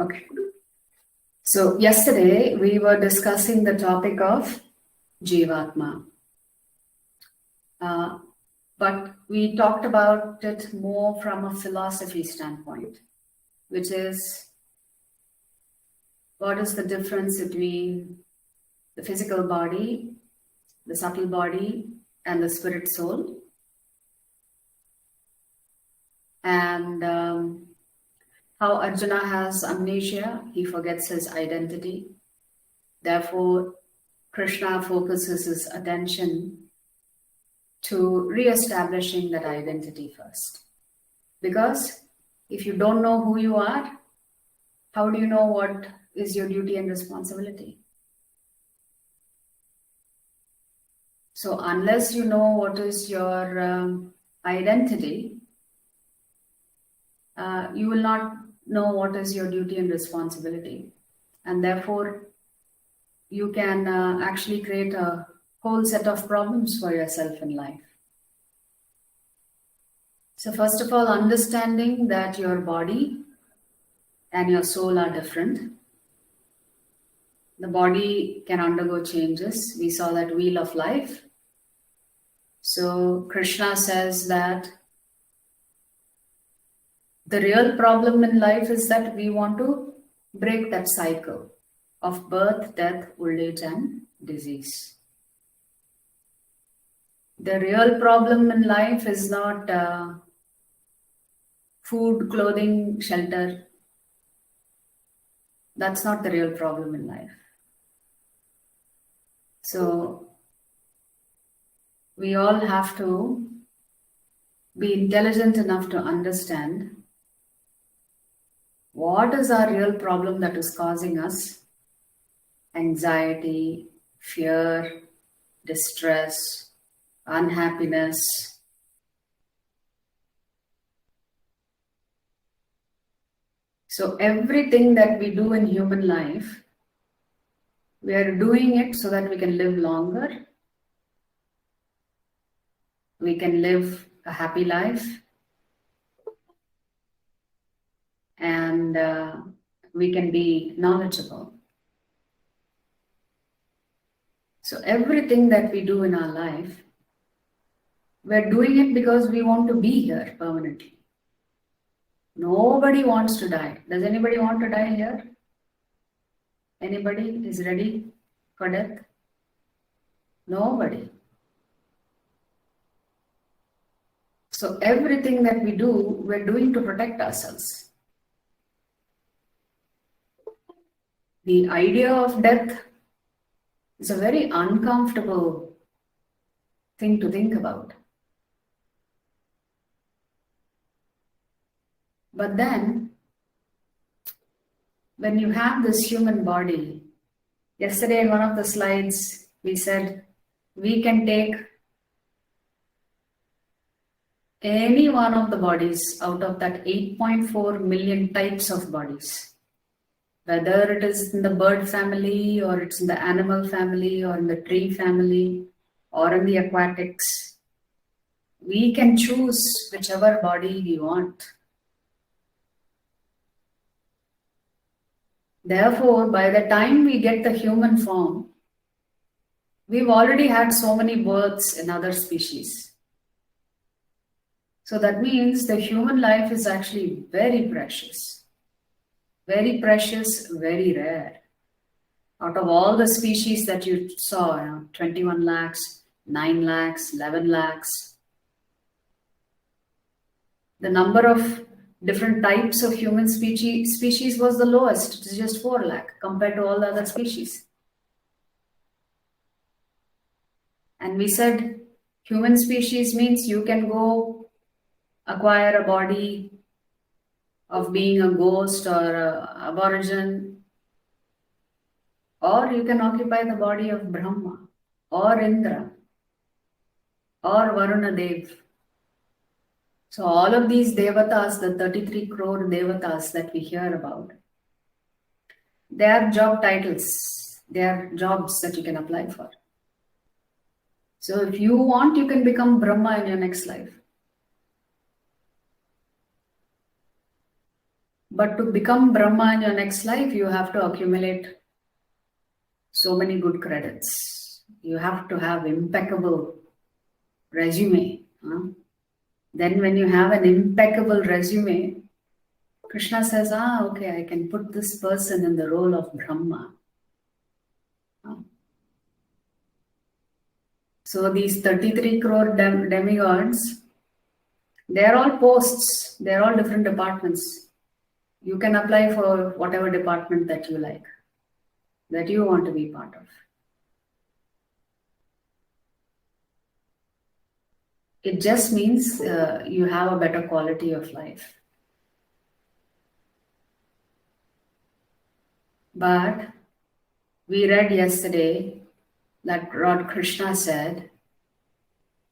Okay. So yesterday we were discussing the topic of Jivatma. But we talked about it more from a philosophy standpoint, which is what is the difference between the physical body, the subtle body, and the spirit soul. And how Arjuna has amnesia, he forgets his identity. Therefore, Krishna focuses his attention to re-establishing that identity first. Because if you don't know who you are, how do you know what is your duty and responsibility? So unless you know what is your identity, you will not know what is your duty and responsibility. And therefore, you can actually create a whole set of problems for yourself in life. So first of all, understanding that your body and your soul are different. The body can undergo changes. We saw that wheel of life. So Krishna says that the real problem in life is that we want to break that cycle of birth, death, old age, and disease. The real problem in life is not food, clothing, shelter. That's not the real problem in life. So we all have to be intelligent enough to understand what is our real problem that is causing us anxiety, fear, distress, unhappiness. So everything that we do in human life, we are doing it so that we can live longer. We can live a happy life. And we can be knowledgeable. So everything that we do in our life, we're doing it because we want to be here permanently. Nobody wants to die. Does anybody want to die here? Anybody is ready for death? Nobody. So everything that we do, we're doing to protect ourselves. The idea of death is a very uncomfortable thing to think about. But then, when you have this human body, yesterday in one of the slides, we said we can take any one of the bodies out of that 8.4 million types of bodies. Whether it is in the bird family, or it's in the animal family, or in the tree family, or in the aquatics, we can choose whichever body we want. Therefore, by the time we get the human form, we've already had so many births in other species. So that means the human life is actually very precious. Very precious, very rare. Out of all the species that you saw, 21 lakhs, 9 lakhs, 11 lakhs, the number of different types of human species was the lowest. It is just 4 lakh compared to all the other species. And we said human species means you can go acquire a body of being a ghost or an aborigine, or you can occupy the body of Brahma or Indra or Varuna Dev. So all of these devatas, the 33 crore devatas that we hear about, they are job titles. They are jobs that you can apply for. So if you want, you can become Brahma in your next life. But to become Brahma in your next life, you have to accumulate so many good credits. You have to have impeccable resume. Then when you have an impeccable resume, Krishna says, okay, I can put this person in the role of Brahma. So these 33 crore demigods, they're all posts. They're all different departments. You can apply for whatever department that you like, that you want to be part of. It just means you have a better quality of life. But we read yesterday that Lord Krishna said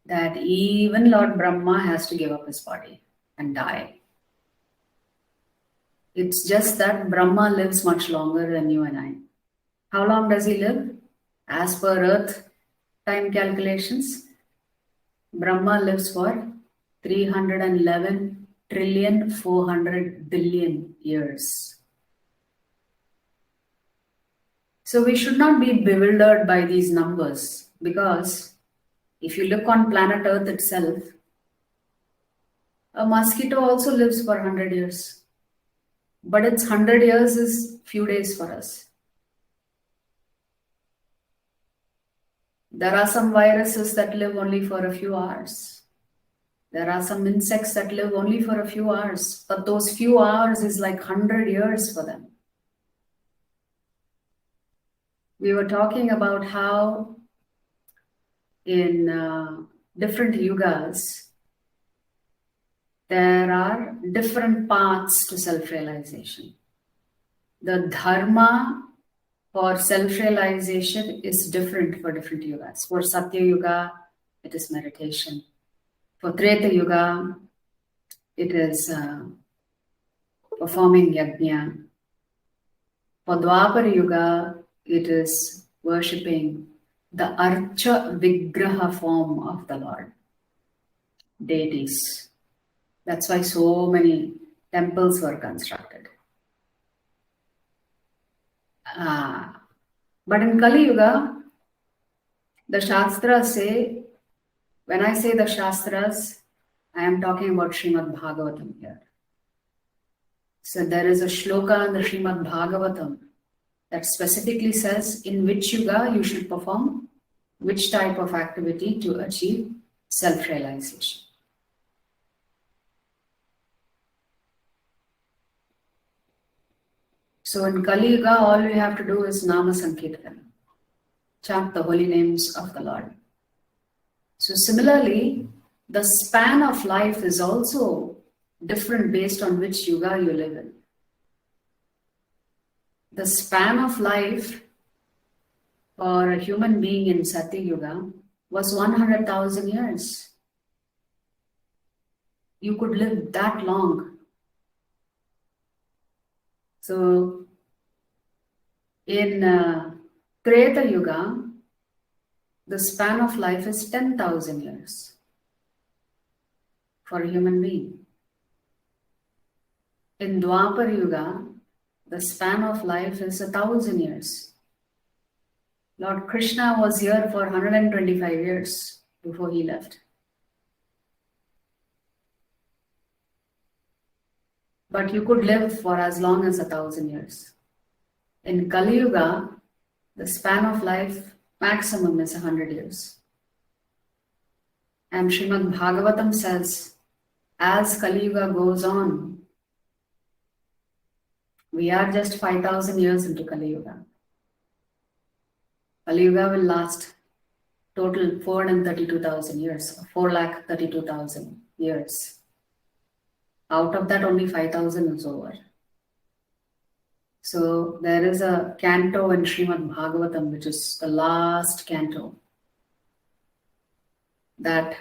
that even Lord Brahma has to give up his body and die. It's just that Brahma lives much longer than you and I. How long does he live? As per Earth time calculations, Brahma lives for 311,400,000,000,000 years. So we should not be bewildered by these numbers, because if you look on planet Earth itself, a mosquito also lives for 100 years. But its 100 years is few days for us. There are some viruses that live only for a few hours. There are some insects that live only for a few hours. But those few hours is like 100 years for them. We were talking about how in different yugas, there are different paths to self-realization. The dharma for self-realization is different for different yugas. For Satya Yuga, it is meditation. For Treta Yuga, it is performing yajna. For Dwapara Yuga, it is worshipping the Archa Vigraha form of the Lord, deities. That's why so many temples were constructed. But in Kali Yuga, the Shastras say, when I say the Shastras, I am talking about Srimad Bhagavatam here. So there is a shloka in the Srimad Bhagavatam that specifically says in which yuga you should perform which type of activity to achieve self-realization. So in Kali Yuga, all we have to do is Nama Sankirtan, chant the holy names of the Lord. So similarly, the span of life is also different based on which yuga you live in. The span of life for a human being in Satya Yuga was 100,000 years. You could live that long. So in Treta Yuga, the span of life is 10,000 years for a human being. In Dwapara Yuga, the span of life is 1,000 years. Lord Krishna was here for 125 years before he left. But you could live for as long as 1,000 years. In Kali Yuga, the span of life maximum is 100 years. And Srimad Bhagavatam says, as Kali Yuga goes on, we are just 5,000 years into Kali Yuga. Kali Yuga will last total 432,000 years, 432,000 years. Out of that, only 5,000 is over. So there is a canto in Srimad Bhagavatam, which is the last canto, that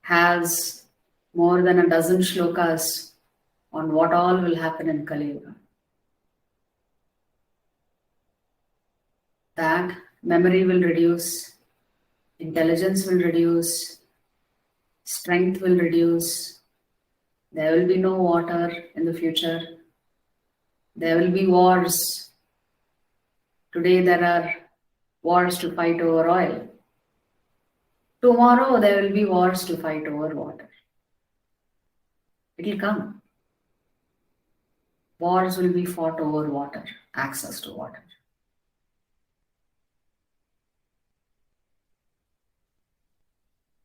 has more than a dozen shlokas on what all will happen in Kali Yuga. That memory will reduce, intelligence will reduce, strength will reduce, there will be no water in the future, There will be wars. Today there are wars to fight over oil. Tomorrow there will be wars to fight over water. It will come. Wars will be fought over water, access to water.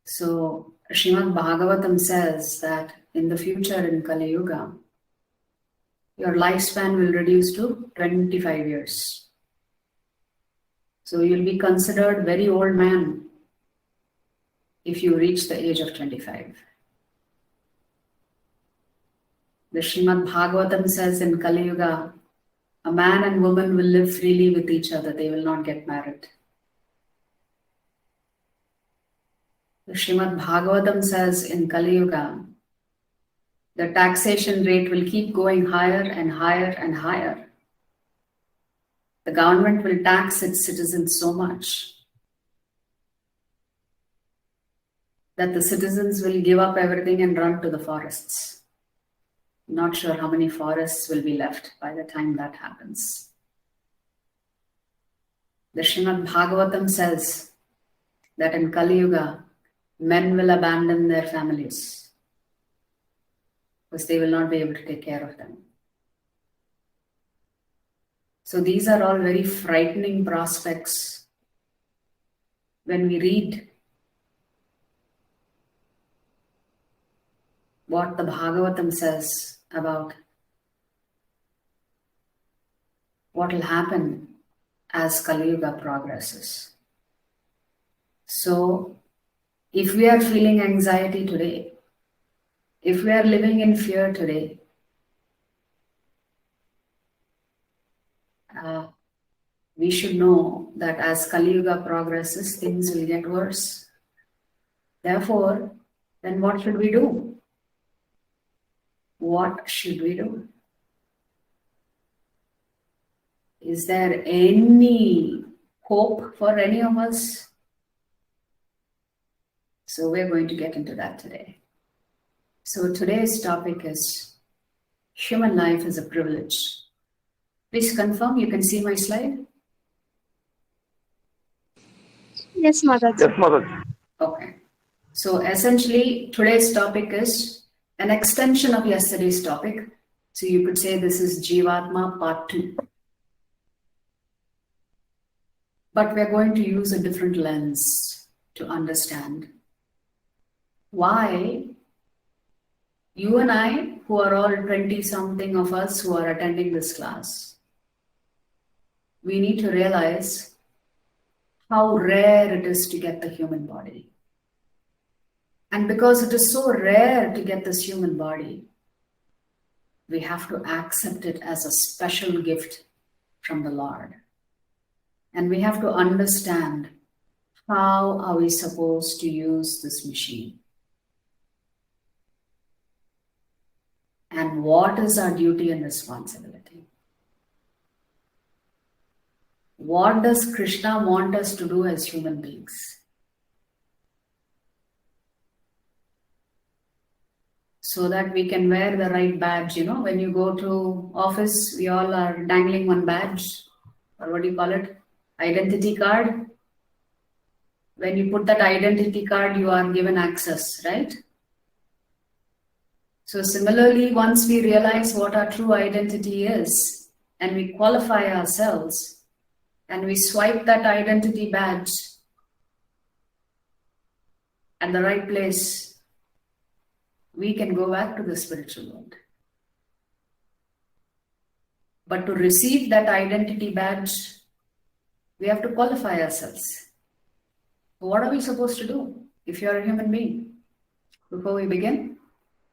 So Srimad Bhagavatam says that in the future in Kali Yuga, your lifespan will reduce to 25 years. So you'll be considered very old man if you reach the age of 25. The Srimad Bhagavatam says in Kali Yuga, a man and woman will live freely with each other. They will not get married. The Srimad Bhagavatam says in Kali Yuga, the taxation rate will keep going higher and higher and higher. The government will tax its citizens so much that the citizens will give up everything and run to the forests. Not sure how many forests will be left by the time that happens. The Srimad Bhagavatam says that in Kali Yuga, men will abandon their families because they will not be able to take care of them. So these are all very frightening prospects when we read what the Bhagavatam says about what will happen as Kali Yuga progresses. So if we are feeling anxiety today, if we are living in fear today, we should know that as Kali Yuga progresses, things will get worse. Therefore, then what should we do? What should we do? Is there any hope for any of us? So we're going to get into that today. So today's topic is human life is a privilege. Please confirm, you can see my slide? Yes, Mataji. Yes, Mataji. Okay. So essentially, today's topic is an extension of yesterday's topic. So you could say this is Jivatma Part-2. But we're going to use a different lens to understand why you and I, who are all 20-something of us who are attending this class, we need to realize how rare it is to get the human body. And because it is so rare to get this human body, we have to accept it as a special gift from the Lord. And we have to understand how are we supposed to use this machine. And what is our duty and responsibility? What does Krishna want us to do as human beings? So that we can wear the right badge. You know, when you go to office, we all are dangling one badge, or what do you call it? Identity card. When you put that identity card, you are given access, right? So similarly, once we realize what our true identity is, and we qualify ourselves, and we swipe that identity badge at the right place, we can go back to the spiritual world. But to receive that identity badge, we have to qualify ourselves. What are we supposed to do if you're a human being? Before we begin,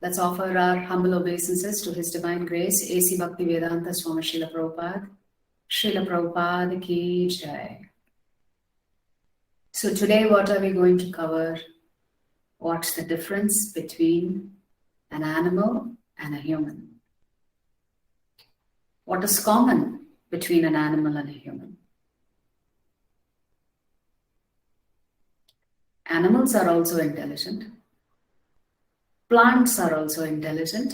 let's offer our humble obeisances to His Divine Grace, A.C. Bhaktivedanta Swami Srila Prabhupada. Srila Prabhupada ki jai. So today, what are we going to cover? What's the difference between an animal and a human? What is common between an animal and a human? Animals are also intelligent. Plants are also intelligent.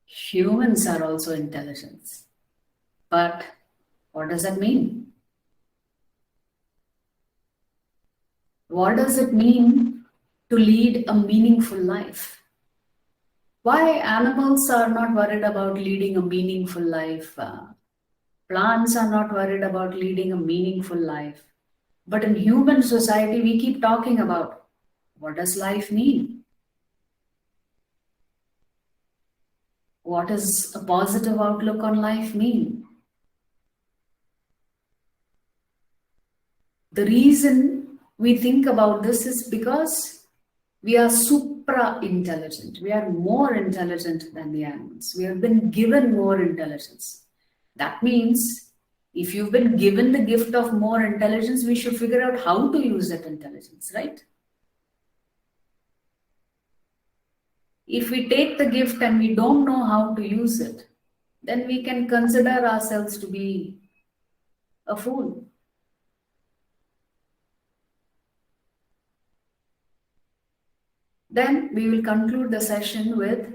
Humans are also intelligent. But what does that mean? What does it mean to lead a meaningful life? Why animals are not worried about leading a meaningful life? Plants are not worried about leading a meaningful life. But in human society, we keep talking about what does life mean? What does a positive outlook on life mean? The reason we think about this is because we are supra intelligent. We are more intelligent than the animals. We have been given more intelligence. That means if you've been given the gift of more intelligence, we should figure out how to use that intelligence, right? If we take the gift and we don't know how to use it, then we can consider ourselves to be a fool. Then we will conclude the session with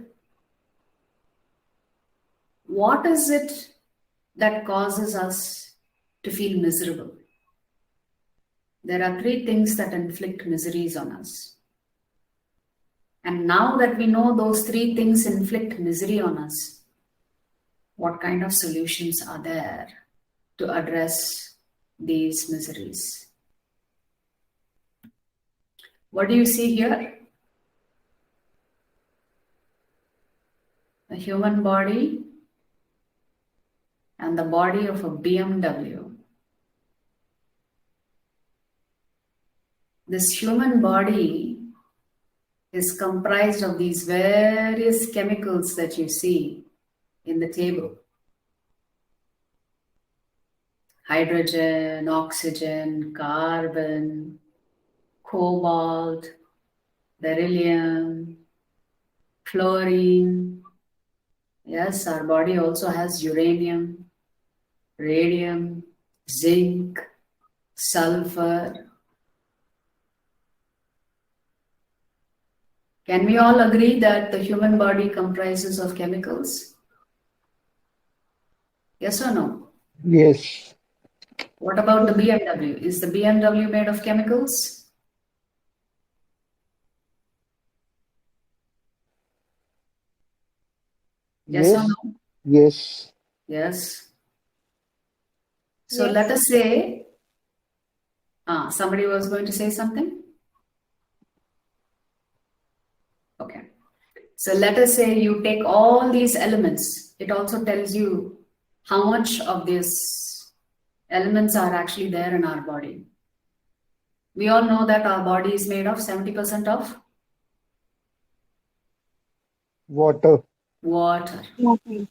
what is it that causes us to feel miserable? There are 3 things that inflict miseries on us. And now that we know those 3 things inflict misery on us, what kind of solutions are there to address these miseries? What do you see here? A human body and the body of a BMW. This human body is comprised of these various chemicals that you see in the table. Hydrogen, oxygen, carbon, cobalt, beryllium, fluorine. Yes, our body also has uranium, radium, zinc, sulfur. Can we all agree that the human body comprises of chemicals? Yes or no? Yes. What about the BMW? Is the BMW made of chemicals? Yes or no? Yes. Yes. So Yes. let us say, somebody was going to say something? Okay. So let us say you take all these elements. It also tells you how much of these elements are actually there in our body. We all know that our body is made of 70% of Water. water. Okay.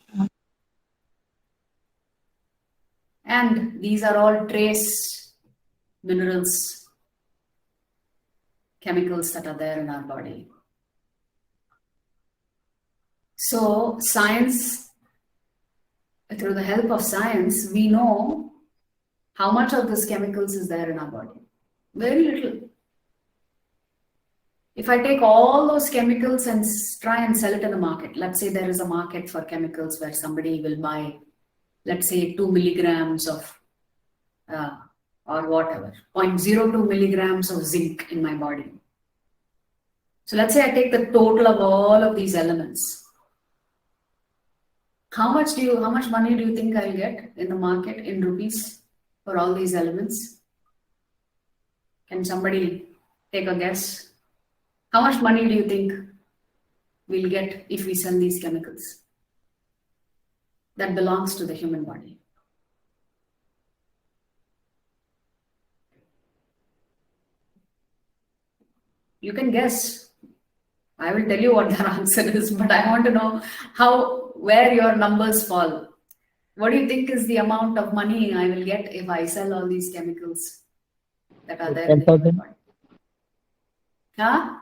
And these are all trace minerals, chemicals that are there in our body. So science, through the help of science, we know how much of these chemicals is there in our body. Very little. If I take all those chemicals and try and sell it in the market, let's say there is a market for chemicals where somebody will buy, let's say 2 milligrams of, or whatever, 0.02 milligrams of zinc in my body. So let's say I take the total of all of these elements. How much money do you think I'll get in the market in rupees for all these elements? Can somebody take a guess? How much money do you think we'll get if we sell these chemicals that belongs to the human body? You can guess. I will tell you what the answer is, but I want to know where your numbers fall. What do you think is the amount of money I will get if I sell all these chemicals that are there in the human body?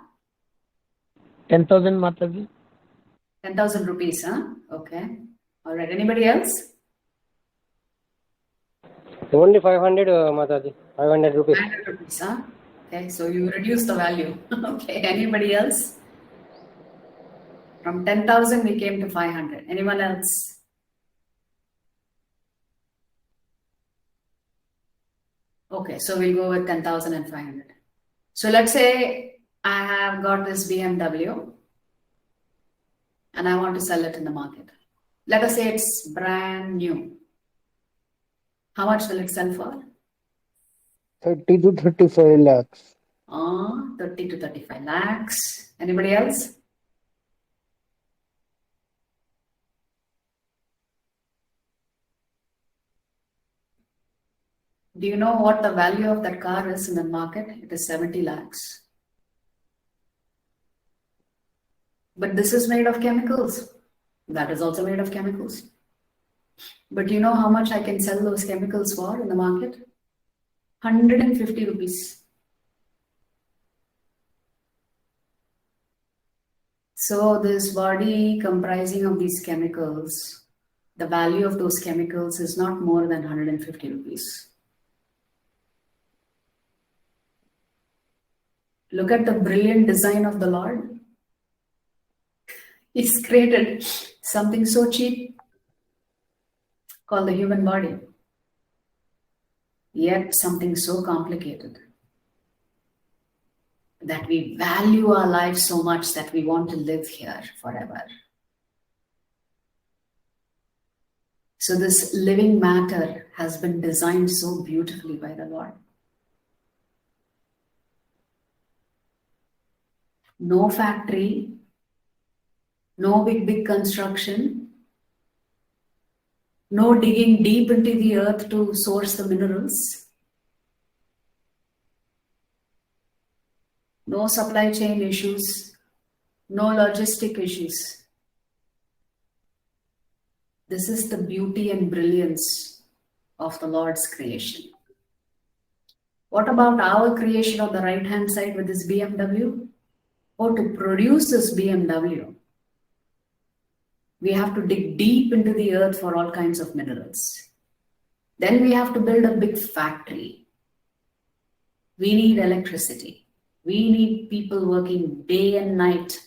10,000 Mataji. 10,000 rupees, huh? Okay. All right. Anybody else? Only 500, Mataji. 500 rupees. 500 rupees, huh? Okay. So you reduce the value. Okay. Anybody else? From 10,000 we came to 500. Anyone else? Okay, so we'll go with 10,500. So let's say I have got this BMW and I want to sell it in the market. Let us say it's brand new. How much will it sell for? 30 to 35 lakhs. 30 to 35 lakhs. Anybody else? Do you know what the value of that car is in the market? It is 70 lakhs. But this is made of chemicals. That is also made of chemicals. But do you know how much I can sell those chemicals for in the market? 150 rupees. So this body comprising of these chemicals, the value of those chemicals is not more than 150 rupees. Look at the brilliant design of the Lord. He's created something so cheap called the human body, yet something so complicated that we value our life so much that we want to live here forever. So this living matter has been designed so beautifully by the Lord. No factory, no big construction, no digging deep into the earth to source the minerals, no supply chain issues, no logistic issues. This is the beauty and brilliance of the Lord's creation. What about our creation on the right hand side with this BMW? Oh, to produce this BMW, we have to dig deep into the earth for all kinds of minerals. Then we have to build a big factory. We need electricity. We need people working day and night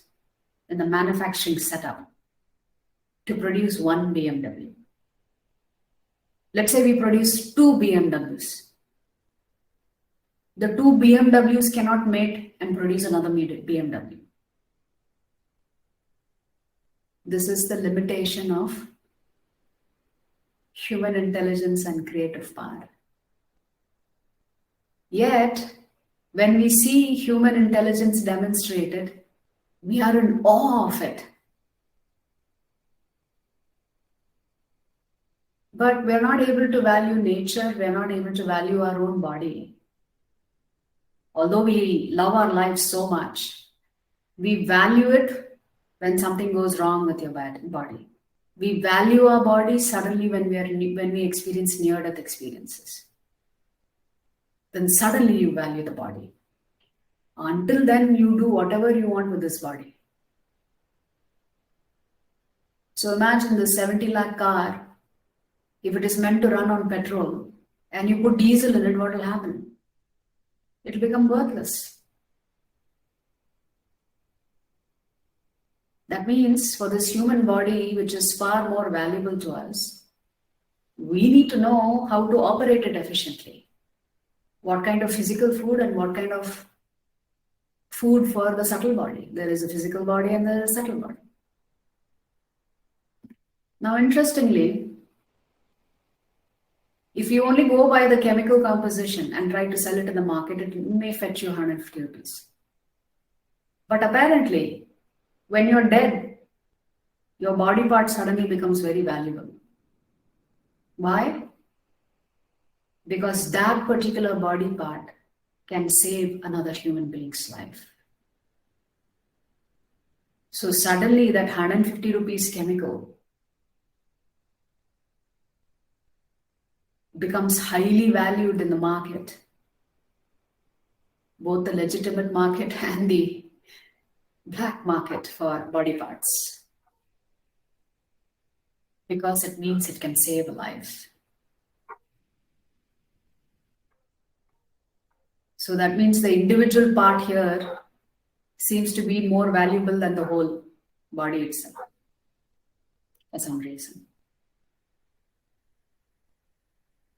in the manufacturing setup to produce one BMW. Let's say we produce two BMWs. The two BMWs cannot mate and produce another BMW. This is the limitation of human intelligence and creative power. Yet, when we see human intelligence demonstrated, we are in awe of it. But we're not able to value nature, we're not able to value our own body. Although we love our lives so much, we value it when something goes wrong with your body. We value our body suddenly when we experience near-death experiences. Then suddenly you value the body. Until then, you do whatever you want with this body. So imagine the 70 lakh car, if it is meant to run on petrol and you put diesel in it, what will happen? It will become worthless. That means for this human body, which is far more valuable to us, we need to know how to operate it efficiently. What kind of physical food and what kind of food for the subtle body. There is a physical body and there is a subtle body. Now, interestingly, if you only go by the chemical composition and try to sell it in the market, it may fetch you 150 rupees. But apparently, when you're dead, your body part suddenly becomes very valuable. Why? Because that particular body part can save another human being's life. So suddenly that 150 rupees chemical becomes highly valued in the market, both the legitimate market and the black market for body parts, because it means it can save a life. So that means the individual part here seems to be more valuable than the whole. body itself for some reason.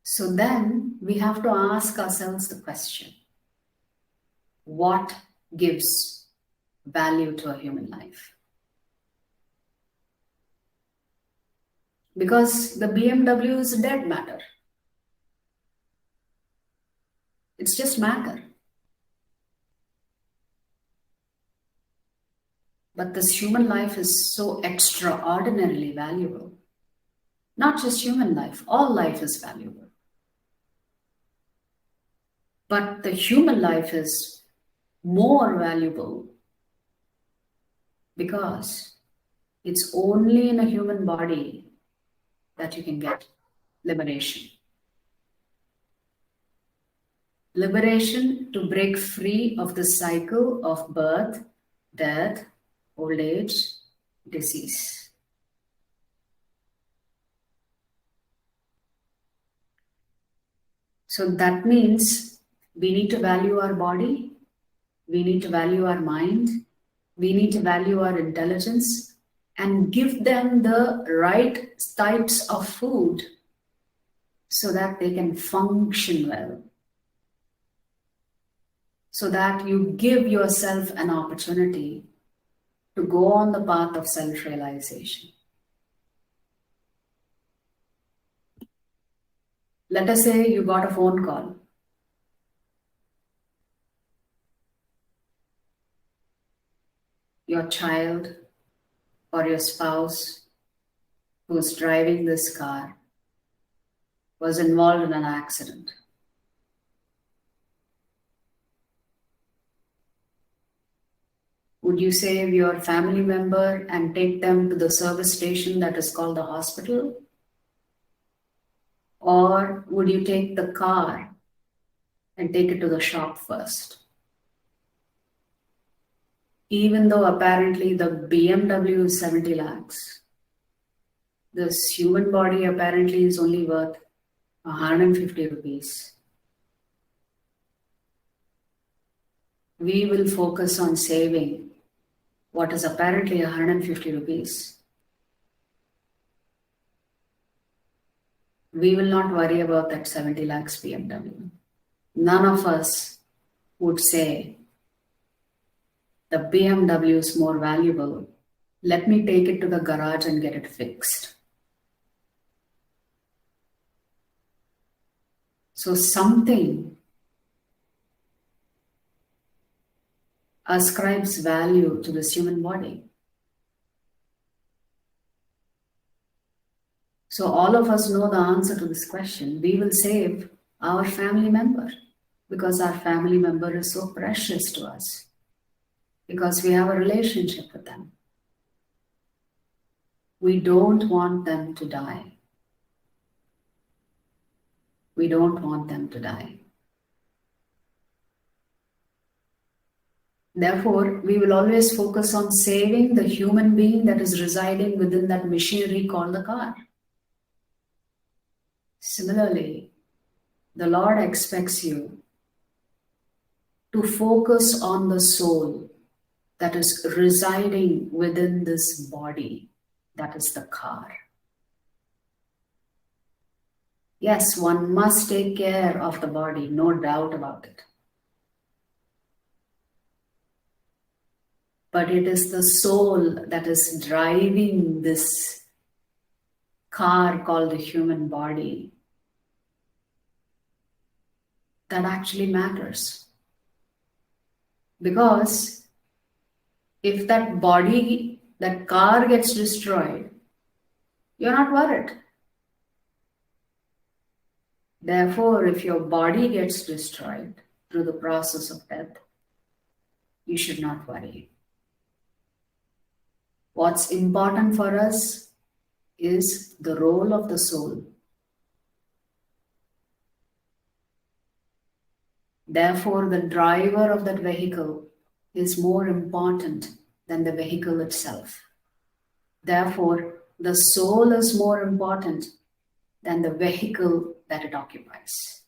So then we have to ask ourselves the question, what gives value to a human life? Because the BMW is dead matter. It's just matter. But this human life is so extraordinarily valuable. Not just human life, all life is valuable. But the human life is more valuable because it's only in a human body that you can get liberation. Liberation to break free of the cycle of birth, death, old age, disease. So that means we need to value our body, we need to value our mind, we need to value our intelligence and give them the right types of food so that they can function well. So that you give yourself an opportunity to go on the path of self-realization. Let us say you got a phone call. Your child or your spouse who's driving this car was involved in an accident. Would you save your family member and take them to the service station that is called the hospital? Or would you take the car and take it to the shop first? Even though apparently the BMW is 70 lakhs, this human body apparently is only worth 150 rupees. We will focus on saving what is apparently 150 rupees. We will not worry about that 70 lakhs BMW. None of us would say, the BMW is more valuable. Let me take it to the garage and get it fixed. So something ascribes value to this human body. So all of us know the answer to this question. We will save our family member because our family member is so precious to us, because we have a relationship with them. We don't want them to die. We don't want them to die. Therefore, we will always focus on saving the human being that is residing within that machinery called the car. Similarly, the Lord expects you to focus on the soul that is residing within this body, that is the car. Yes, one must take care of the body, no doubt about it. But it is the soul that is driving this car called the human body that actually matters. Because if that body, that car gets destroyed, you're not worried. Therefore, if your body gets destroyed through the process of death, you should not worry. What's important for us is the role of the soul. Therefore, the driver of that vehicle is more important than the vehicle itself. Therefore, the soul is more important than the vehicle that it occupies.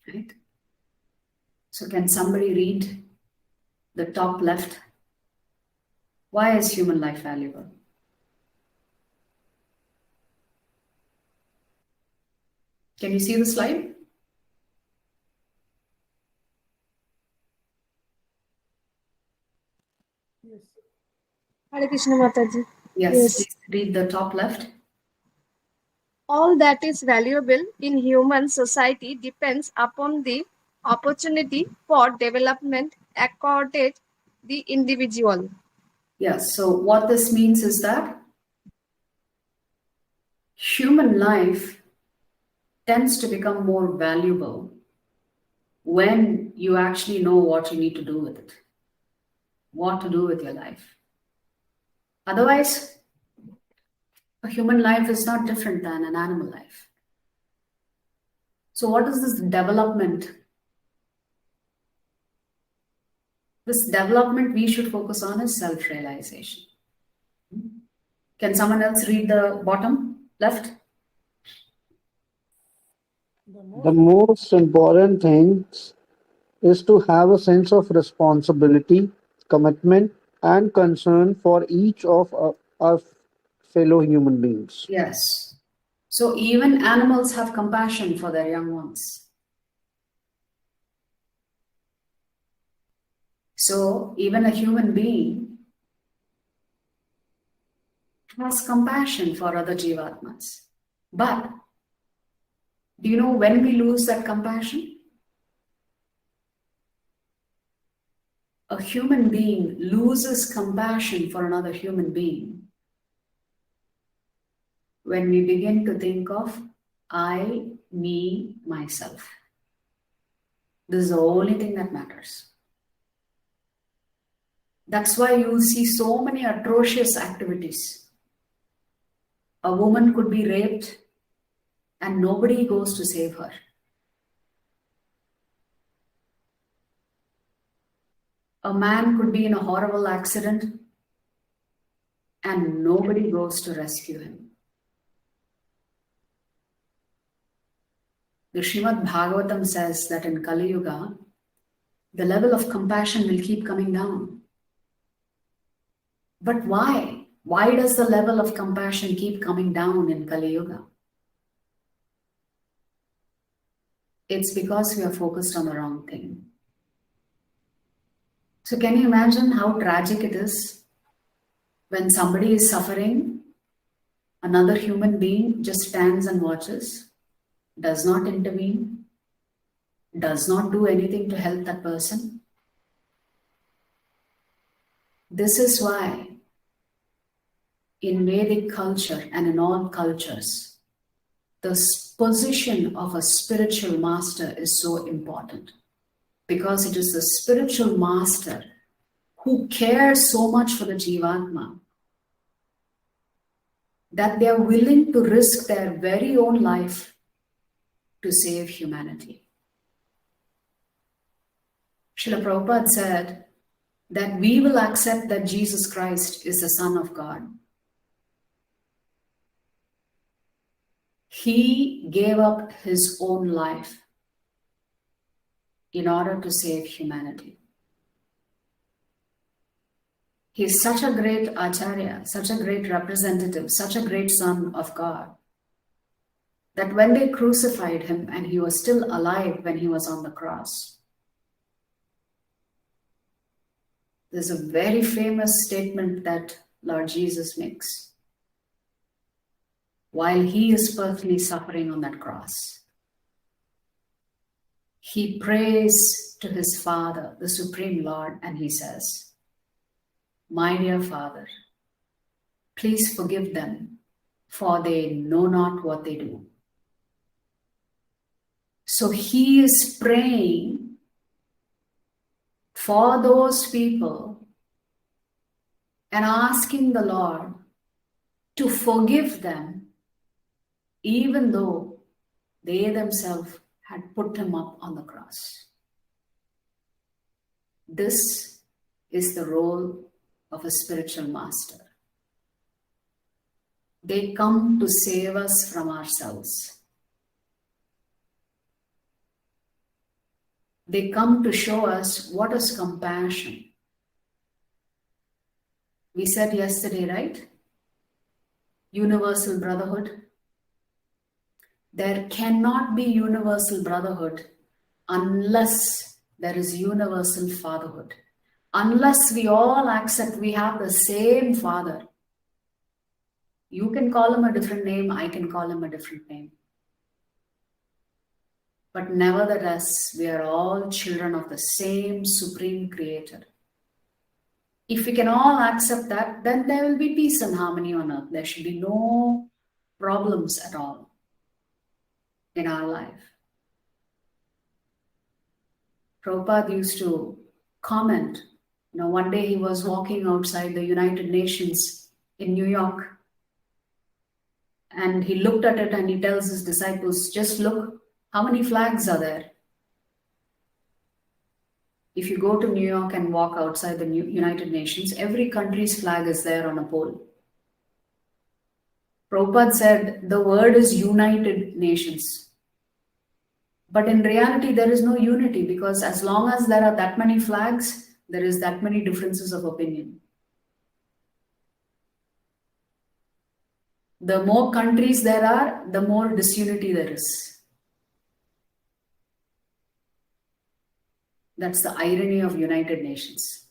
Right? So can somebody read the top left Why is human life valuable? Can you see the slide? Hare Krishna Mataji. Yes, Yes. please read the top left. All that is valuable in human society depends upon the opportunity for development accorded the individual. Yes, so what this means is that human life tends to become more valuable when you actually know what you need to do with it, what to do with your life. Otherwise, a human life is not different than an animal life. So, what is this development? This development we should focus on is self realization. Can someone else read the bottom left? The most important thing is to have a sense of responsibility, commitment, and concern for each of our fellow human beings. Yes. So, even animals have compassion for their young ones. So, even a human being has compassion for other Jivatmas. But do you know when we lose that compassion? A human being loses compassion for another human being when we begin to think of I, me, myself. This is the only thing that matters. That's why you'll see so many atrocious activities. A woman could be raped and nobody goes to save her. A man could be in a horrible accident and nobody goes to rescue him. The Srimad Bhagavatam says that in Kali Yuga, the level of compassion will keep coming down. But why? Why does the level of compassion keep coming down in Kali Yuga? It's because we are focused on the wrong thing. So can you imagine how tragic it is when somebody is suffering, another human being just stands and watches, does not intervene, does not do anything to help that person? This is why in Vedic culture and in all cultures, the position of a spiritual master is so important because it is the spiritual master who cares so much for the Jivatma that they are willing to risk their very own life to save humanity. Srila Prabhupada said that we will accept that Jesus Christ is the Son of God. He gave up his own life in order to save humanity. He is such a great Acharya, such a great representative, such a great Son of God, that when they crucified him and he was still alive when he was on the cross, there's a very famous statement that Lord Jesus makes while he is personally suffering on that cross. He prays to his Father, the Supreme Lord, and he says, "My dear Father, please forgive them, for they know not what they do." So he is praying for those people and asking the Lord to forgive them, even though they themselves had put him up on the cross. This is the role of a spiritual master. They come to save us from ourselves. They come to show us what is compassion, We said yesterday, right? Universal brotherhood. There cannot be universal brotherhood unless there is universal fatherhood. Unless we all accept we have the same father. You can call him a different name, I can call him a different name. But nevertheless, we are all children of the same supreme creator. If we can all accept that, then there will be peace and harmony on earth. There should be no problems at all in our life. Prabhupada used to comment, one day he was walking outside the United Nations in New York, and he looked at it and he tells his disciples, just look, how many flags are there? If you go to New York and walk outside the United Nations, every country's flag is there on a pole. Prabhupada said the word is United Nations. But in reality, there is no unity, because as long as there are that many flags, there is that many differences of opinion. The more countries there are, the more disunity there is. That's the irony of United Nations.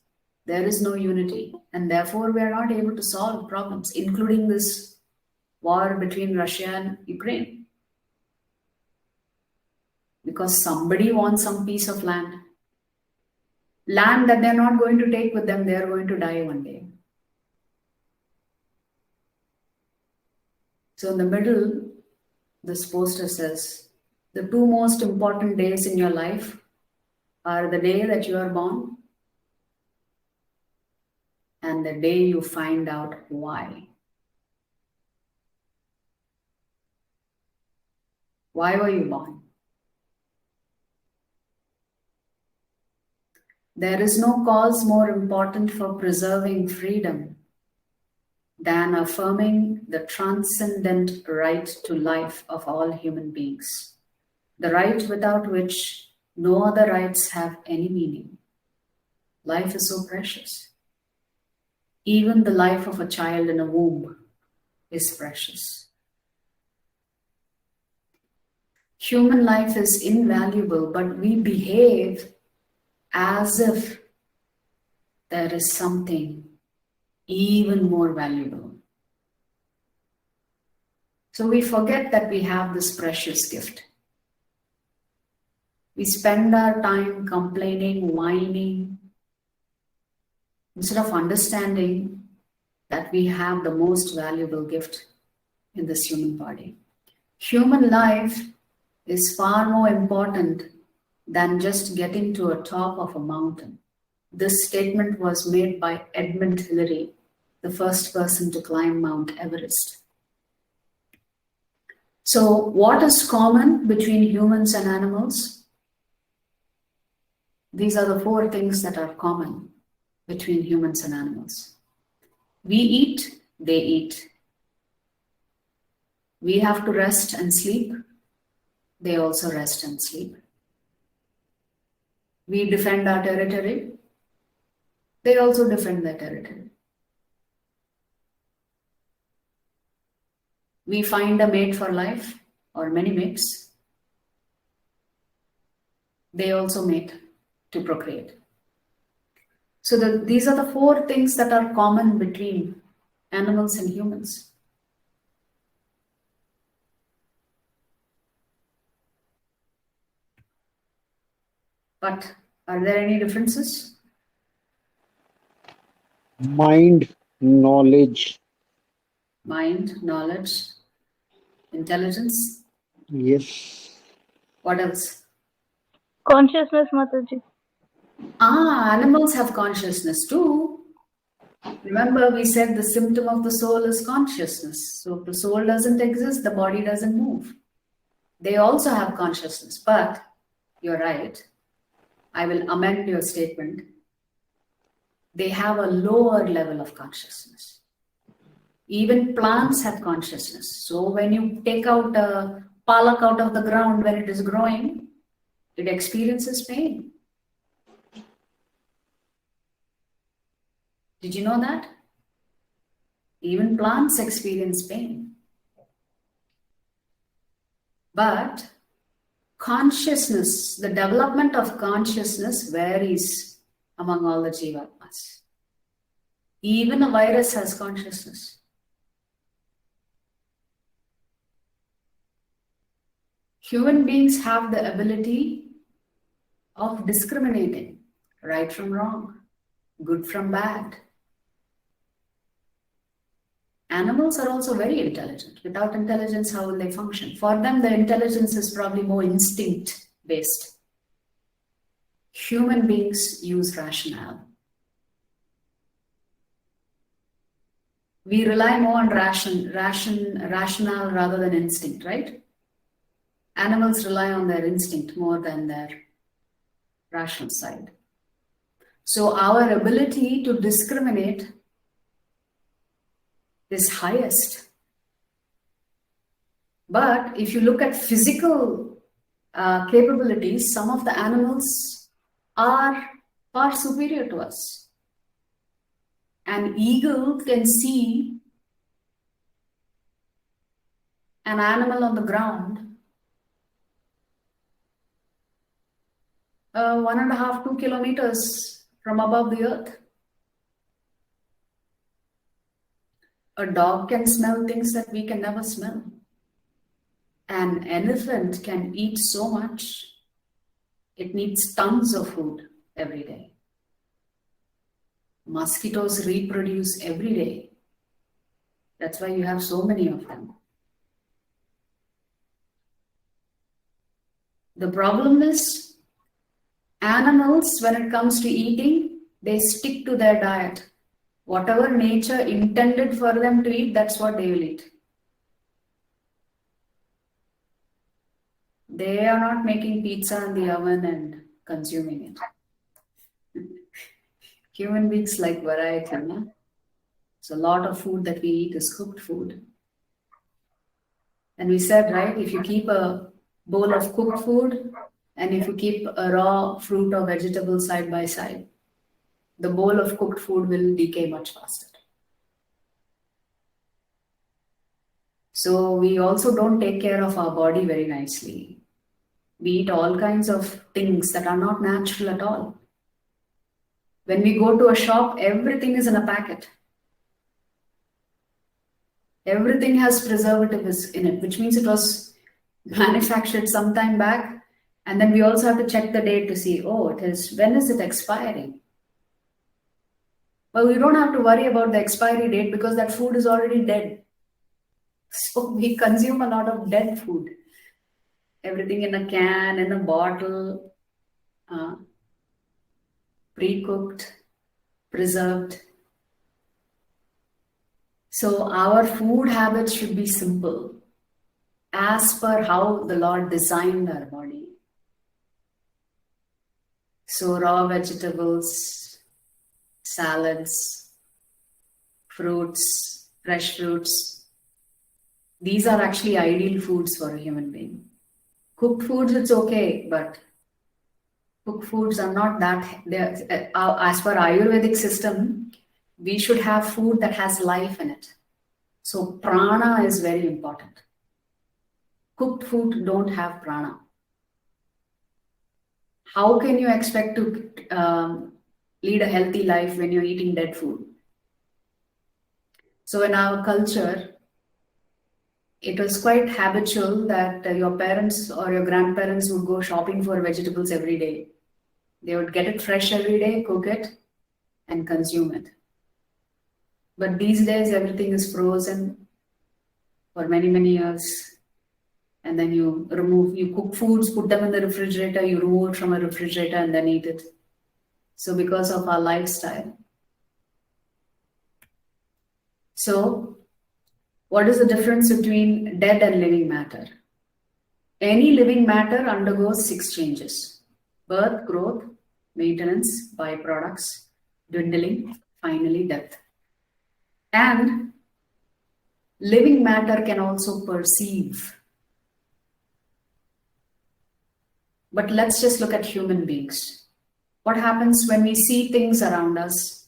There is no unity, and therefore we are not able to solve problems, including this war between Russia and Ukraine. Because somebody wants some piece of land. Land that they're not going to take with them, they're going to die one day. So in the middle, this poster says, the two most important days in your life are the day that you are born and the day you find out why. Why were you born? There is no cause more important for preserving freedom than affirming the transcendent right to life of all human beings, the right without which no other rights have any meaning. Life is so precious. Even the life of a child in a womb is precious. Human life is invaluable, but we behave as if there is something even more valuable. So we forget that we have this precious gift. We spend our time complaining, whining, instead of understanding that we have the most valuable gift in this human body. Human life is far more important than just getting to a top of a mountain. This statement was made by Edmund Hillary, the first person to climb Mount Everest. So what is common between humans and animals? These are the four things that are common between humans and animals. We eat, they eat. We have to rest and sleep. They also rest and sleep. We defend our territory. They also defend their territory. We find a mate for life, or many mates. They also mate to procreate. So these are the four things that are common between animals and humans. But are there any differences? Mind, knowledge. Mind, knowledge, intelligence. Yes. What else? Consciousness, Mataji. Animals have consciousness too. Remember, we said the symptom of the soul is consciousness. So if the soul doesn't exist, the body doesn't move. They also have consciousness, but you're right. I will amend your statement. They have a lower level of consciousness. Even plants have consciousness. So when you take out a palak out of the ground when it is growing, it experiences pain. Did you know that? Even plants experience pain. But consciousness, the development of consciousness varies among all the Jivatmas. Even a virus has consciousness. Human beings have the ability of discriminating right from wrong, good from bad. Animals are also very intelligent. Without intelligence, how will they function? For them, the intelligence is probably more instinct-based. Human beings use rationale. We rely more on rationale rather than instinct, right? Animals rely on their instinct more than their rational side. So our ability to discriminate is highest. But if you look at physical capabilities, some of the animals are far superior to us. An eagle can see an animal on the ground 1.5 to 2 kilometers from above the earth. A dog can smell things that we can never smell. An elephant can eat so much, it needs tons of food every day. Mosquitoes reproduce every day. That's why you have so many of them. The problem is, animals, when it comes to eating, they stick to their diet. Whatever nature intended for them to eat, that's what they will eat. They are not making pizza in the oven and consuming it. Human beings like variety. No? So a lot of food that we eat is cooked food. And we said, right, if you keep a bowl of cooked food and if you keep a raw fruit or vegetable side by side, the bowl of cooked food will decay much faster. So we also don't take care of our body very nicely. We eat all kinds of things that are not natural at all. When we go to a shop, everything is in a packet. Everything has preservatives in it, which means it was manufactured some time back. And then we also have to check the date to see, when is it expiring? But we don't have to worry about the expiry date because that food is already dead. So we consume a lot of dead food. Everything in a can, in a bottle, pre-cooked, preserved. So our food habits should be simple, as per how the Lord designed our body. So raw vegetables, salads, fruits, fresh fruits, these are actually ideal foods for a human being. Cooked foods, it's okay, but cooked foods are not that, as per Ayurvedic system, we should have food that has life in it. So prana is very important. Cooked food don't have prana. How can you expect to lead a healthy life when you're eating dead food? So in our culture, it was quite habitual that your parents or your grandparents would go shopping for vegetables every day. They would get it fresh every day, cook it, and consume it. But these days, everything is frozen for many, many years. And then you cook foods, put them in the refrigerator, you remove it from a refrigerator and then eat it. So because of our lifestyle. So what is the difference between dead and living matter? Any living matter undergoes 6 changes: birth, growth, maintenance, byproducts, dwindling, finally death. And living matter can also perceive. But let's just look at human beings. What happens when we see things around us?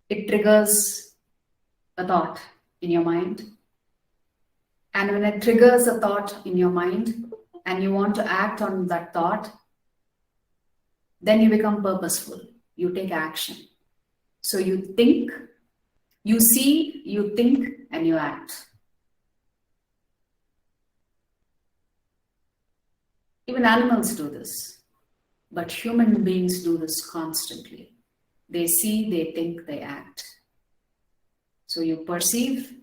It triggers a thought in your mind. And when it triggers a thought in your mind and you want to act on that thought, then you become purposeful. You take action. So you think, you see, you think, and you act. Even animals do this, but human beings do this constantly. They see, they think, they act. So you perceive,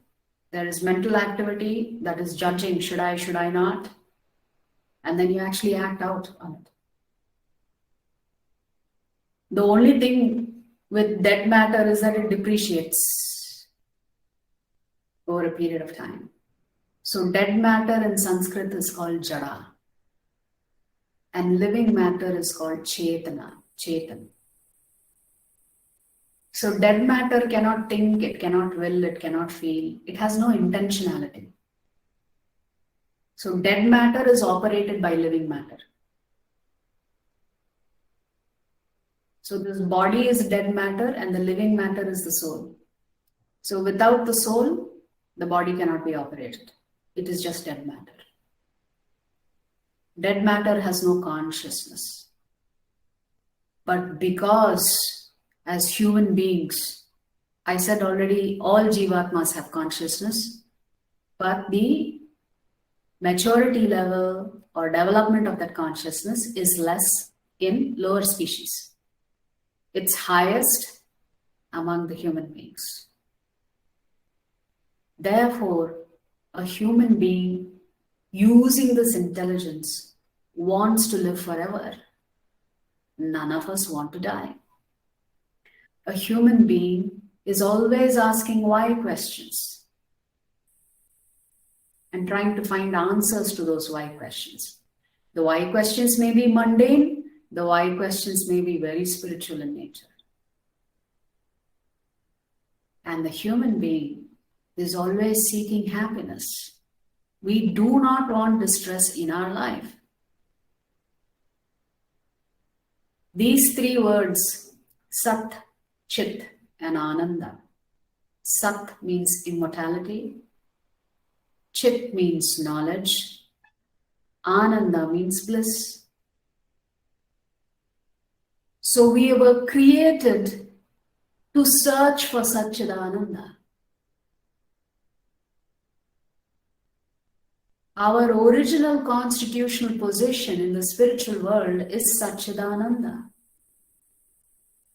there is mental activity that is judging, should I not? And then you actually act out on it. The only thing with dead matter is that it depreciates over a period of time. So dead matter in Sanskrit is called jada. And living matter is called chetana, chetan. So dead matter cannot think, it cannot will, it cannot feel. It has no intentionality. So dead matter is operated by living matter. So this body is dead matter and the living matter is the soul. So without the soul, the body cannot be operated. It is just dead matter. Dead matter has no consciousness. But because as human beings, I said already, all Jivatmas have consciousness, but the maturity level or development of that consciousness is less in lower species. It's highest among the human beings. Therefore, a human being using this intelligence wants to live forever. None of us want to die. A human being is always asking why questions and trying to find answers to those why questions. The why questions may be mundane, the why questions may be very spiritual in nature. And the human being is always seeking happiness. We do not want distress in our life. These three words, Sat, Chit, and Ananda. Sat means immortality. Chit means knowledge. Ananda means bliss. So we were created to search for Satchidananda. Our original constitutional position in the spiritual world is Satchidananda.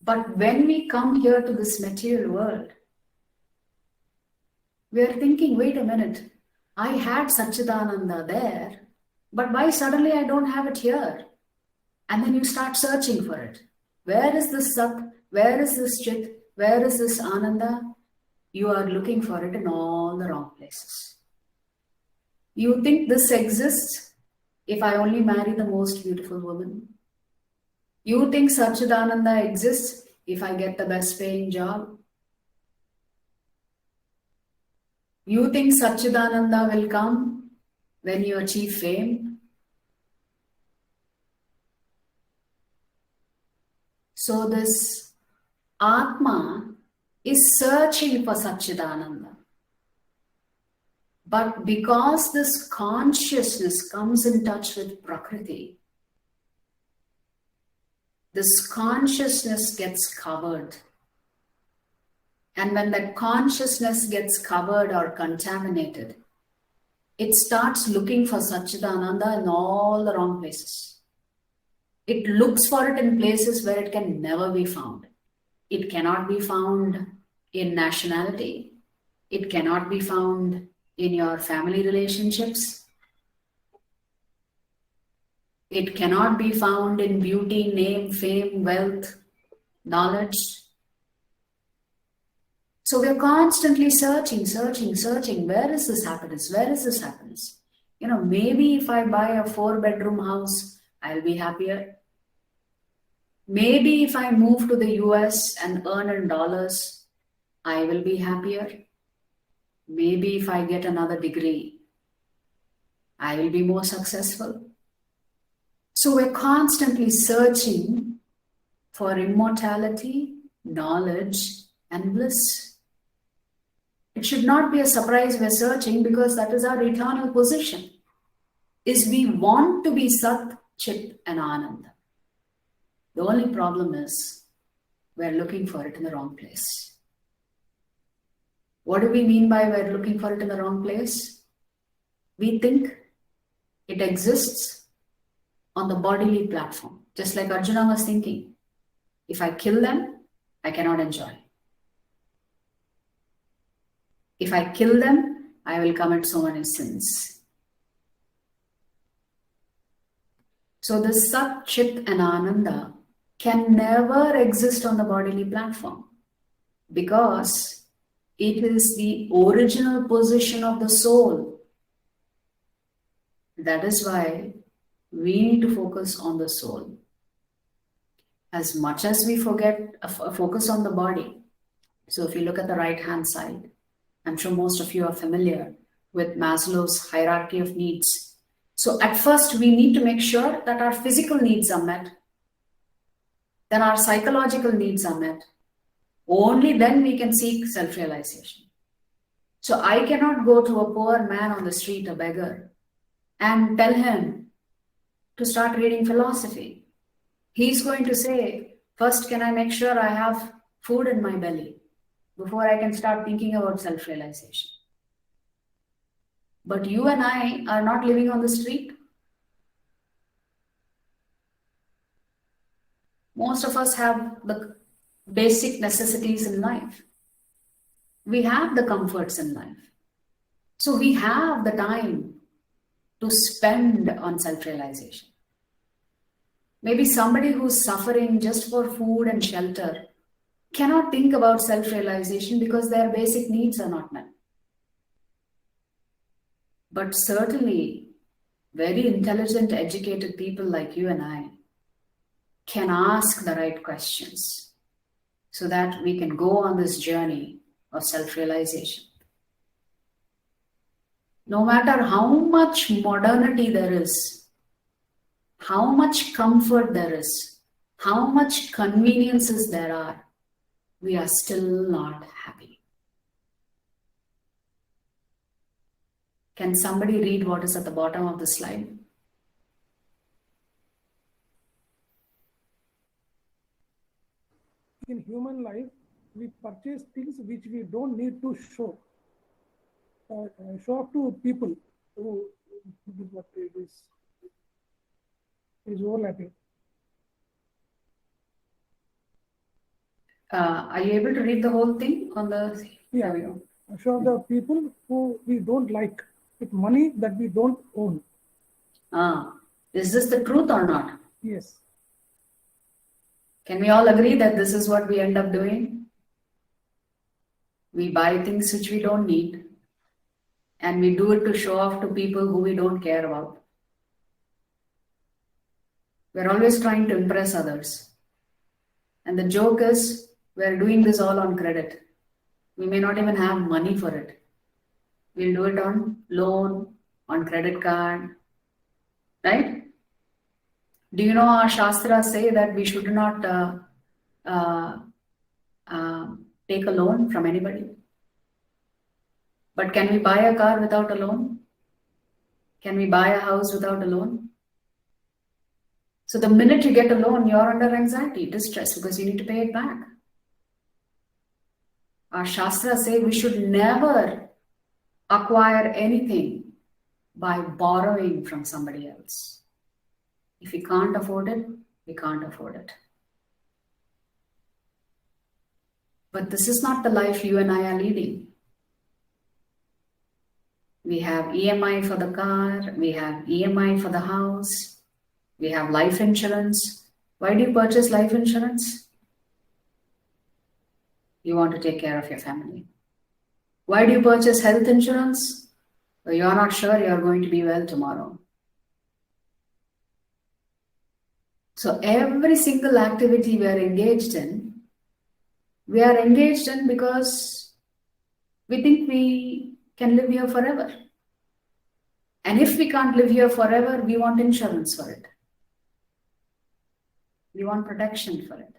But when we come here to this material world, we are thinking, wait a minute, I had Satchidananda there, but why suddenly I don't have it here? And then you start searching for it. Where is this Sat? Where is this Chit? Where is this Ananda? You are looking for it in all the wrong places. You think this exists if I only marry the most beautiful woman. You think Satchidananda exists if I get the best paying job. You think Satchidananda will come when you achieve fame. So this Atma is searching for Satchidananda. But because this consciousness comes in touch with Prakriti, this consciousness gets covered. And when that consciousness gets covered or contaminated, it starts looking for Satchidananda in all the wrong places. It looks for it in places where it can never be found. It cannot be found in nationality. It cannot be found in your family relationships. It cannot be found in beauty, name, fame, wealth, knowledge. So we're constantly searching. Where is this happiness? Where is this happiness? Maybe if I buy a 4-bedroom house, I'll be happier. Maybe if I move to the US and earn in dollars, I will be happier. Maybe if I get another degree, I will be more successful. So we're constantly searching for immortality, knowledge, and bliss. It should not be a surprise we're searching, because that is our eternal position. Is we want to be Sat, Chit and Ananda. The only problem is we're looking for it in the wrong place. What do we mean by we're looking for it in the wrong place? We think it exists on the bodily platform. Just like Arjuna was thinking, if I kill them, I cannot enjoy. If I kill them, I will commit so many sins. So the Sat, Chit and Ananda can never exist on the bodily platform, because it is the original position of the soul. That is why we need to focus on the soul. As much as we focus on the body. So if you look at the right hand side, I'm sure most of you are familiar with Maslow's hierarchy of needs. So at first we need to make sure that our physical needs are met. Then our psychological needs are met. Only then we can seek self-realization. So I cannot go to a poor man on the street, a beggar, and tell him to start reading philosophy. He's going to say, first, can I make sure I have food in my belly before I can start thinking about self-realization? But you and I are not living on the street. Most of us have the basic necessities in life. We have the comforts in life. So we have the time to spend on self-realization. Maybe somebody who's suffering just for food and shelter cannot think about self-realization because their basic needs are not met. But certainly, very intelligent, educated people like you and I can ask the right questions so that we can go on this journey of self-realization. No matter how much modernity there is, how much comfort there is, how much conveniences there are, we are still not happy. Can somebody read what is at the bottom of the slide? In human life, we purchase things which we don't need to show off to people. Who what it is overlapping. Are you able to read the whole thing on the? Yeah, show the people who we don't like with money that we don't own. Is this the truth or not? Yes. Can we all agree that this is what we end up doing? We buy things which we don't need, and we do it to show off to people who we don't care about. We're always trying to impress others. And the joke is, we're doing this all on credit. We may not even have money for it. We'll do it on loan, on credit card, right? Do you know our Shastras say that we should not take a loan from anybody? But can we buy a car without a loan? Can we buy a house without a loan? So the minute you get a loan, you're under anxiety, distress, because you need to pay it back. Our Shastras say we should never acquire anything by borrowing from somebody else. If we can't afford it, we can't afford it. But this is not the life you and I are leading. We have EMI for the car, we have EMI for the house, we have life insurance. Why do you purchase life insurance? You want to take care of your family. Why do you purchase health insurance? Well, you're not sure you're going to be well tomorrow. So every single activity we are engaged in because we think we can live here forever. And if we can't live here forever, we want insurance for it. We want protection for it.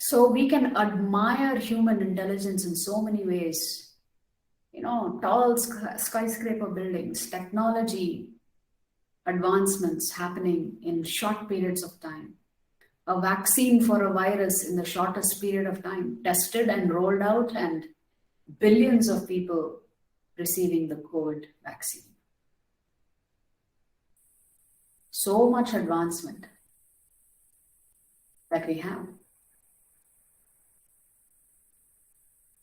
So we can admire human intelligence in so many ways. Tall skyscraper buildings, technology advancements happening in short periods of time. A vaccine for a virus in the shortest period of time, tested and rolled out, and billions of people receiving the COVID vaccine. So much advancement that we have.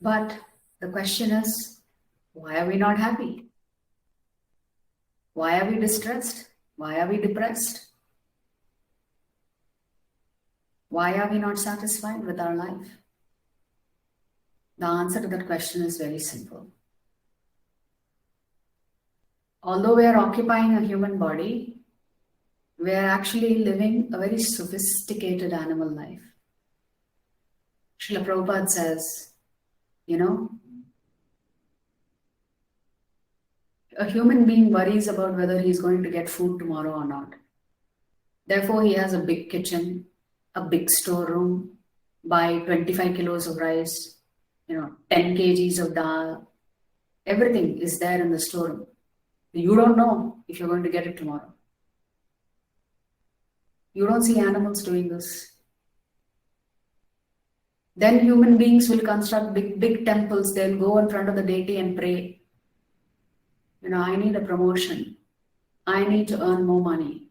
But the question is, why are we not happy? Why are we distressed? Why are we depressed? Why are we not satisfied with our life? The answer to that question is very simple. Although we are occupying a human body, we are actually living a very sophisticated animal life. Srila Prabhupada says, a human being worries about whether he's going to get food tomorrow or not. Therefore, he has a big kitchen, a big storeroom, buy 25 kilos of rice, 10 kgs of dal. Everything is there in the storeroom. You don't know if you're going to get it tomorrow. You don't see animals doing this. Then human beings will construct big temples. They'll go in front of the deity and pray. I need a promotion. I need to earn more money.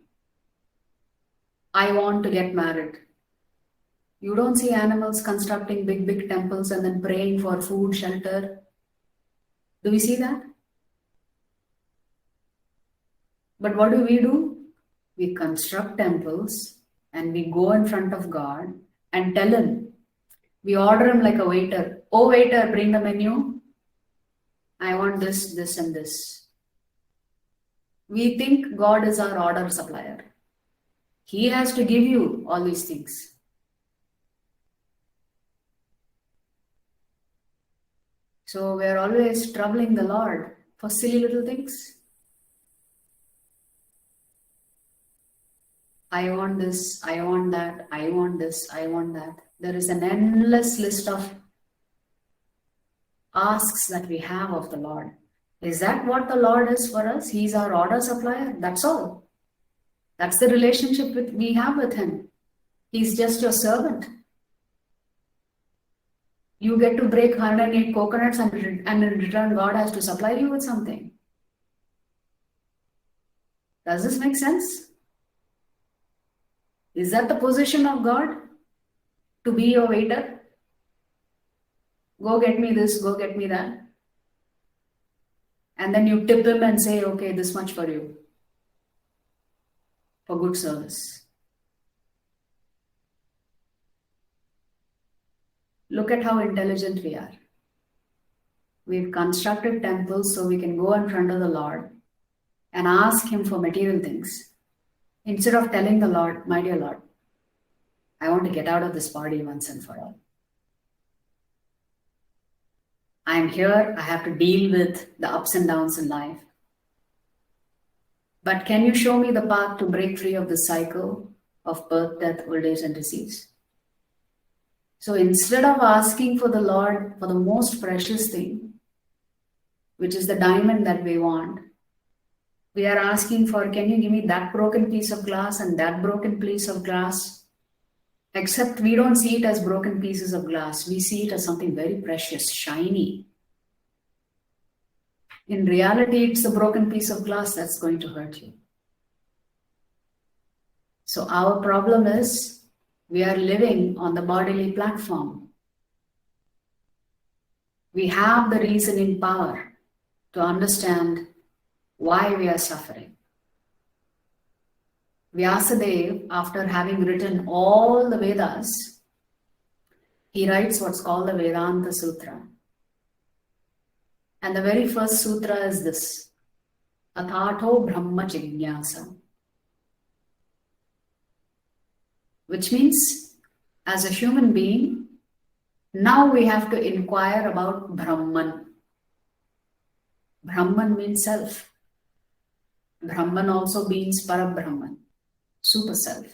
I want to get married. You don't see animals constructing big temples and then praying for food, shelter. Do we see that? But what do? We construct temples and we go in front of God and tell him. We order him like a waiter. Oh, waiter, bring the menu. I want this, this, and this. We think God is our order supplier. He has to give you all these things. So we're always troubling the Lord for silly little things. I want this, I want that, I want this, I want that. There is an endless list of asks that we have of the Lord. Is that what the Lord is for us? He's our order supplier. That's all. That's the relationship we have with him. He's just your servant. You get to break 108 coconuts and in return God has to supply you with something. Does this make sense? Is that the position of God? To be your waiter? Go get me this, go get me that. And then you tip him and say, okay, this much for you. For good service. Look at how intelligent we are. We've constructed temples so we can go in front of the Lord and ask him for material things. Instead of telling the Lord, my dear Lord, I want to get out of this body once and for all. I'm here, I have to deal with the ups and downs in life. But can you show me the path to break free of the cycle of birth, death, old age, and disease? So instead of asking for the Lord for the most precious thing, which is the diamond that we want, we are asking for, can you give me that broken piece of glass and that broken piece of glass? Except we don't see it as broken pieces of glass. We see it as something very precious, shiny. In reality, it's the broken piece of glass that's going to hurt you. So our problem is we are living on the bodily platform. We have the reasoning power to understand why we are suffering. Vyasadeva, after having written all the Vedas, he writes what's called the Vedanta Sutra. And the very first sutra is this, Athato Brahma Jignasa. Which means, as a human being, now we have to inquire about Brahman. Brahman means self. Brahman also means Parabrahman, super self.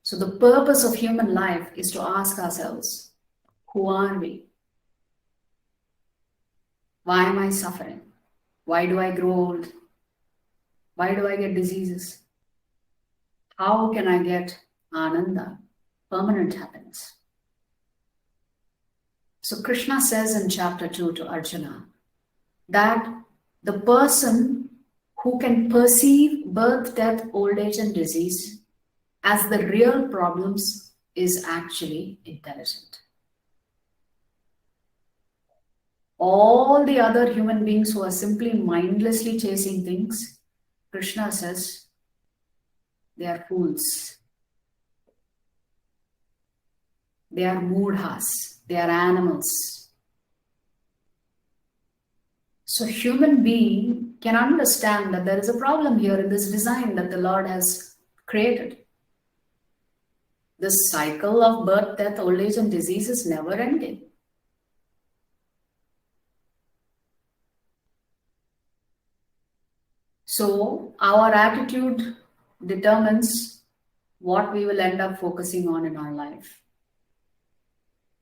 So the purpose of human life is to ask ourselves, who are we? Why am I suffering? Why do I grow old? Why do I get diseases? How can I get ananda, permanent happiness? So Krishna says in chapter 2 to Arjuna that the person who can perceive birth, death, old age, and disease as the real problems is actually intelligent. All the other human beings who are simply mindlessly chasing things, Krishna says, they are fools. They are moodhas. They are animals. So human being can understand that there is a problem here in this design that the Lord has created. This cycle of birth, death, old age, and disease is never ending. So our attitude determines what we will end up focusing on in our life.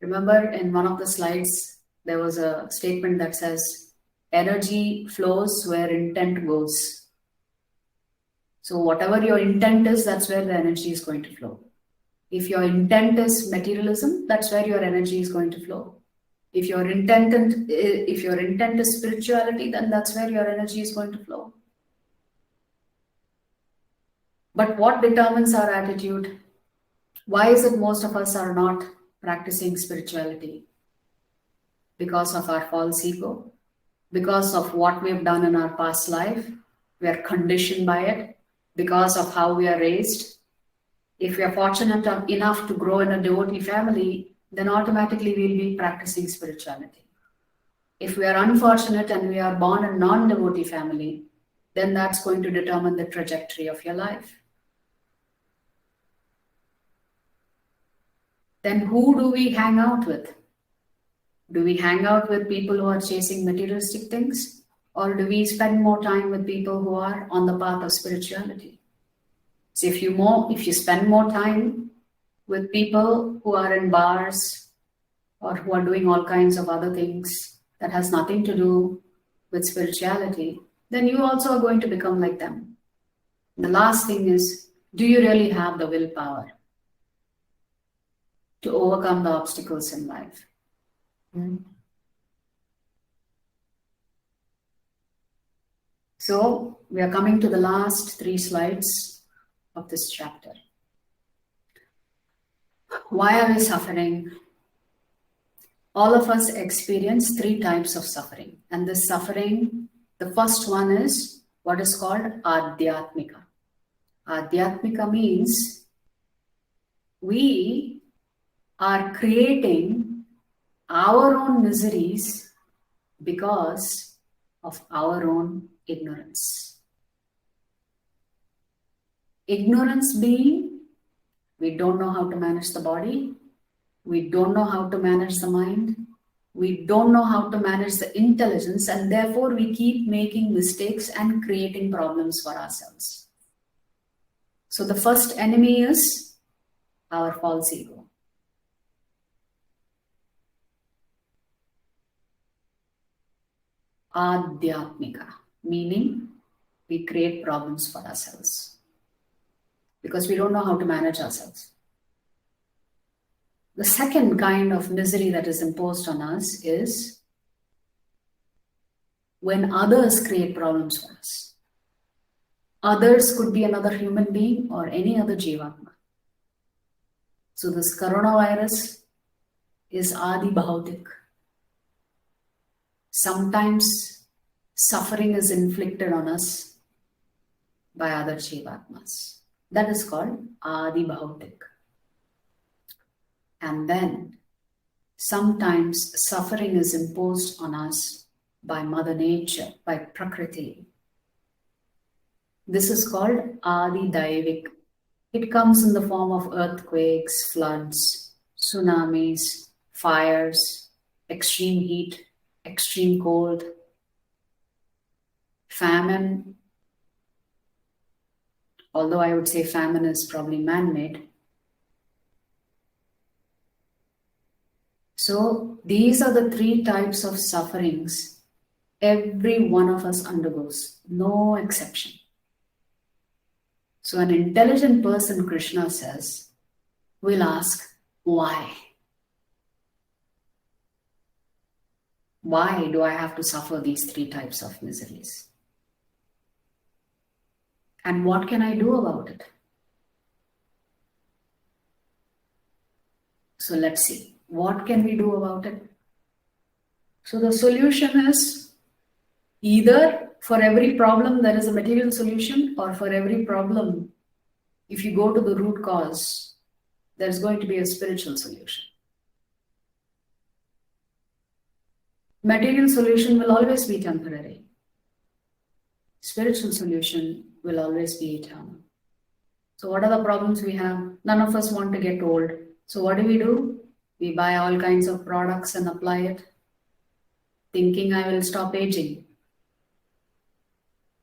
Remember, in one of the slides, there was a statement that says, energy flows where intent goes. So whatever your intent is, that's where the energy is going to flow. If your intent is materialism, that's where your energy is going to flow. If your intent is spirituality, then that's where your energy is going to flow. But what determines our attitude? Why is it most of us are not practicing spirituality? Because of our false ego, because of what we've done in our past life. We are conditioned by it, because of how we are raised. If we are fortunate enough to grow in a devotee family, then automatically we'll be practicing spirituality. If we are unfortunate and we are born in a non-devotee family, then that's going to determine the trajectory of your life. Then who do we hang out with? Do we hang out with people who are chasing materialistic things? Or do we spend more time with people who are on the path of spirituality? So if you spend more time with people who are in bars or who are doing all kinds of other things that has nothing to do with spirituality, then you also are going to become like them. The last thing is, do you really have the willpower to overcome the obstacles in life? So we are coming to the last 3 slides of this chapter. Why are we suffering? All of us experience 3 types of suffering. And this suffering, the first one is what is called Adhyatmika. Adhyatmika means we are creating our own miseries because of our own ignorance. Ignorance being, we don't know how to manage the body, we don't know how to manage the mind, we don't know how to manage the intelligence, and therefore we keep making mistakes and creating problems for ourselves. So the first enemy is our false ego. Adhyatmika, meaning we create problems for ourselves because we don't know how to manage ourselves. The second kind of misery that is imposed on us is when others create problems for us. Others could be another human being or any other Jivatma. So this coronavirus is Adi Bhautik. Sometimes suffering is inflicted on us by other Jivatmas. That is called Adi Bhautik. And then sometimes suffering is imposed on us by Mother Nature, by Prakriti. This is called Adi Daivik. It comes in the form of earthquakes, floods, tsunamis, fires, extreme heat, extreme cold, famine. Although I would say famine is probably man-made, So these are the three types of sufferings every one of us undergoes, no exception. So an intelligent person, Krishna says, will ask, why? Why do I have to suffer these three types of miseries? And what can I do about it? So let's see, what can we do about it? So the solution is either for every problem there is a material solution, or for every problem, if you go to the root cause, there's going to be a spiritual solution. Material solution will always be temporary. Spiritual solution will always be eternal. So what are the problems we have? None of us want to get old. So what do? We buy all kinds of products and apply it, thinking I will stop aging.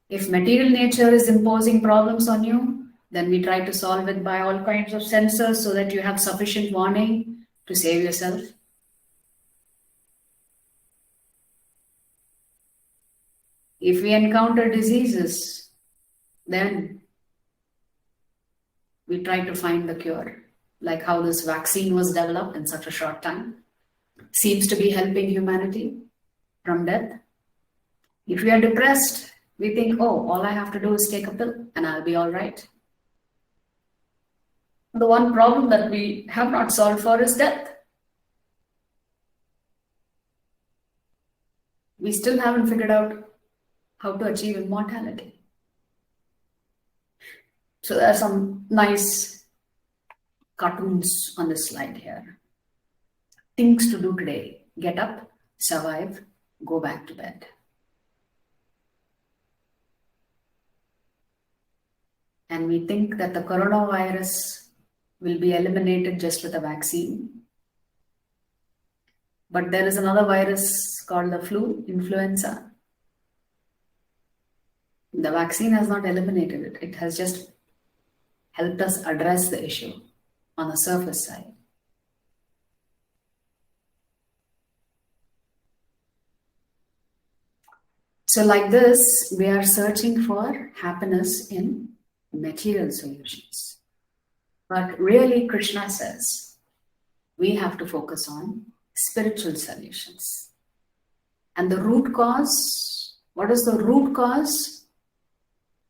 If material nature is imposing problems on you, then we try to solve it by all kinds of sensors so that you have sufficient warning to save yourself. If we encounter diseases, then we try to find the cure, like how this vaccine was developed in such a short time. Seems to be helping humanity from death. If we are depressed, we think, oh, all I have to do is take a pill and I'll be all right. The one problem that we have not solved for is death. We still haven't figured out how to achieve immortality. So there are some nice cartoons on this slide here. Things to do today: get up, survive, go back to bed. And we think that the coronavirus will be eliminated just with a vaccine. But there is another virus called the influenza. The vaccine has not eliminated it. It has just helped us address the issue on the surface side. So like this, we are searching for happiness in material solutions. But really, Krishna says, we have to focus on spiritual solutions. And the root cause, what is the root cause?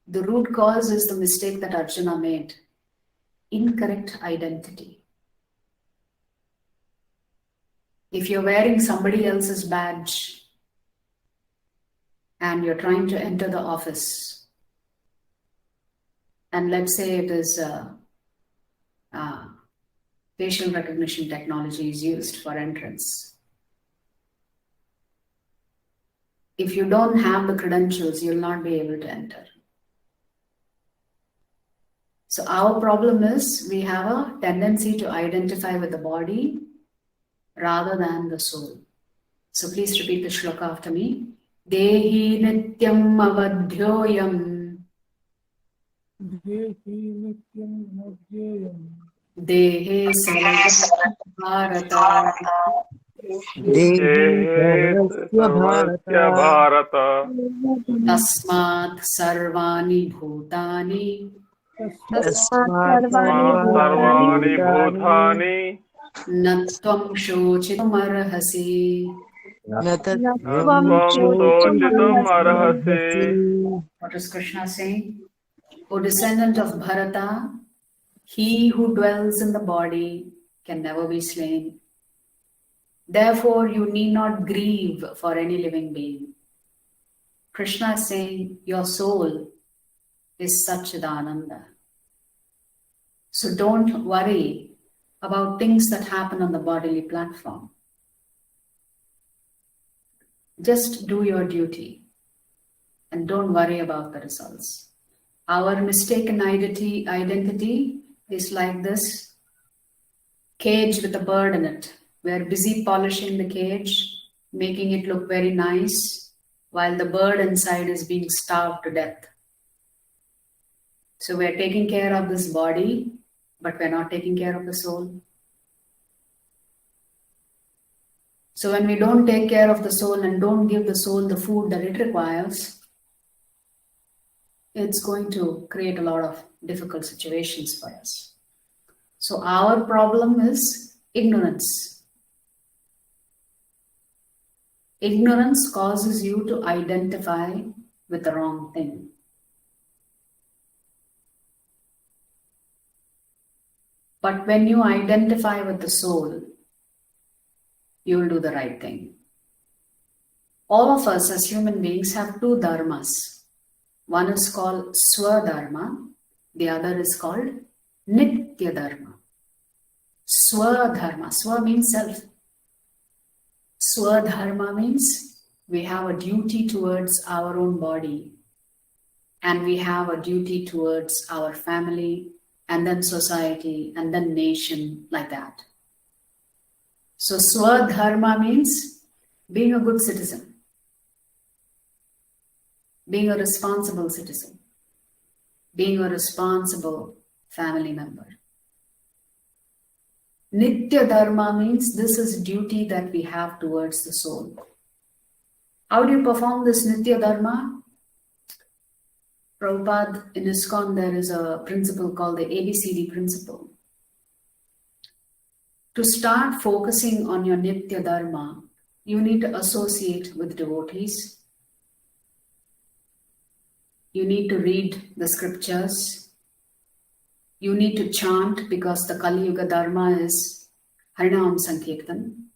The root cause is the mistake that Arjuna made: incorrect identity. If you're wearing somebody else's badge and you're trying to enter the office, and let's say it is facial recognition technology is used for entrance. If you don't have the credentials, you'll not be able to enter. So our problem is we have a tendency to identify with the body rather than the soul. So please repeat the shloka after me. Dehi nityam avadhyoyam. Dehi nityam navjayam. Dehe sarvasya bharata. Dehi sarvasya सर्वस्य bharata Bharat Tasmat sarvani bhutani. tasmat sarvani सर्वाणि bhutani भूतानि Natvam shochitumarhasi. na न tatyam त्वं shochitum शोचितुम् arhasi. अर्हसि. What is Krishna saying? O descendant of Bharata, he who dwells in the body can never be slain. Therefore, you need not grieve for any living being. Krishna is saying your soul is Satchidananda. So don't worry about things that happen on the bodily platform. Just do your duty and don't worry about the results. Our mistaken identity is like this cage with a bird in it. We're busy polishing the cage, making it look very nice, while the bird inside is being starved to death. So we're taking care of this body, but we're not taking care of the soul. So when we don't take care of the soul and don't give the soul the food that it requires, it's going to create a lot of difficult situations for us. So our problem is ignorance. Ignorance causes you to identify with the wrong thing. But when you identify with the soul, you will do the right thing. All of us as human beings have two dharmas. One is called Swadharma, the other is called Nitya Dharma. Swadharma, Swa means self. Swadharma means we have a duty towards our own body, and we have a duty towards our family, and then society, and then nation, like that. So Swadharma means being a good citizen, being a responsible citizen, being a responsible family member. Nitya Dharma means this is duty that we have towards the soul. How do you perform this Nitya Dharma? Prabhupada, in ISKCON, there is a principle called the ABCD principle. To start focusing on your Nitya Dharma, you need to associate with devotees. You need to read the scriptures. You need to chant, because the Kali Yuga Dharma is Harinam Sankirtan.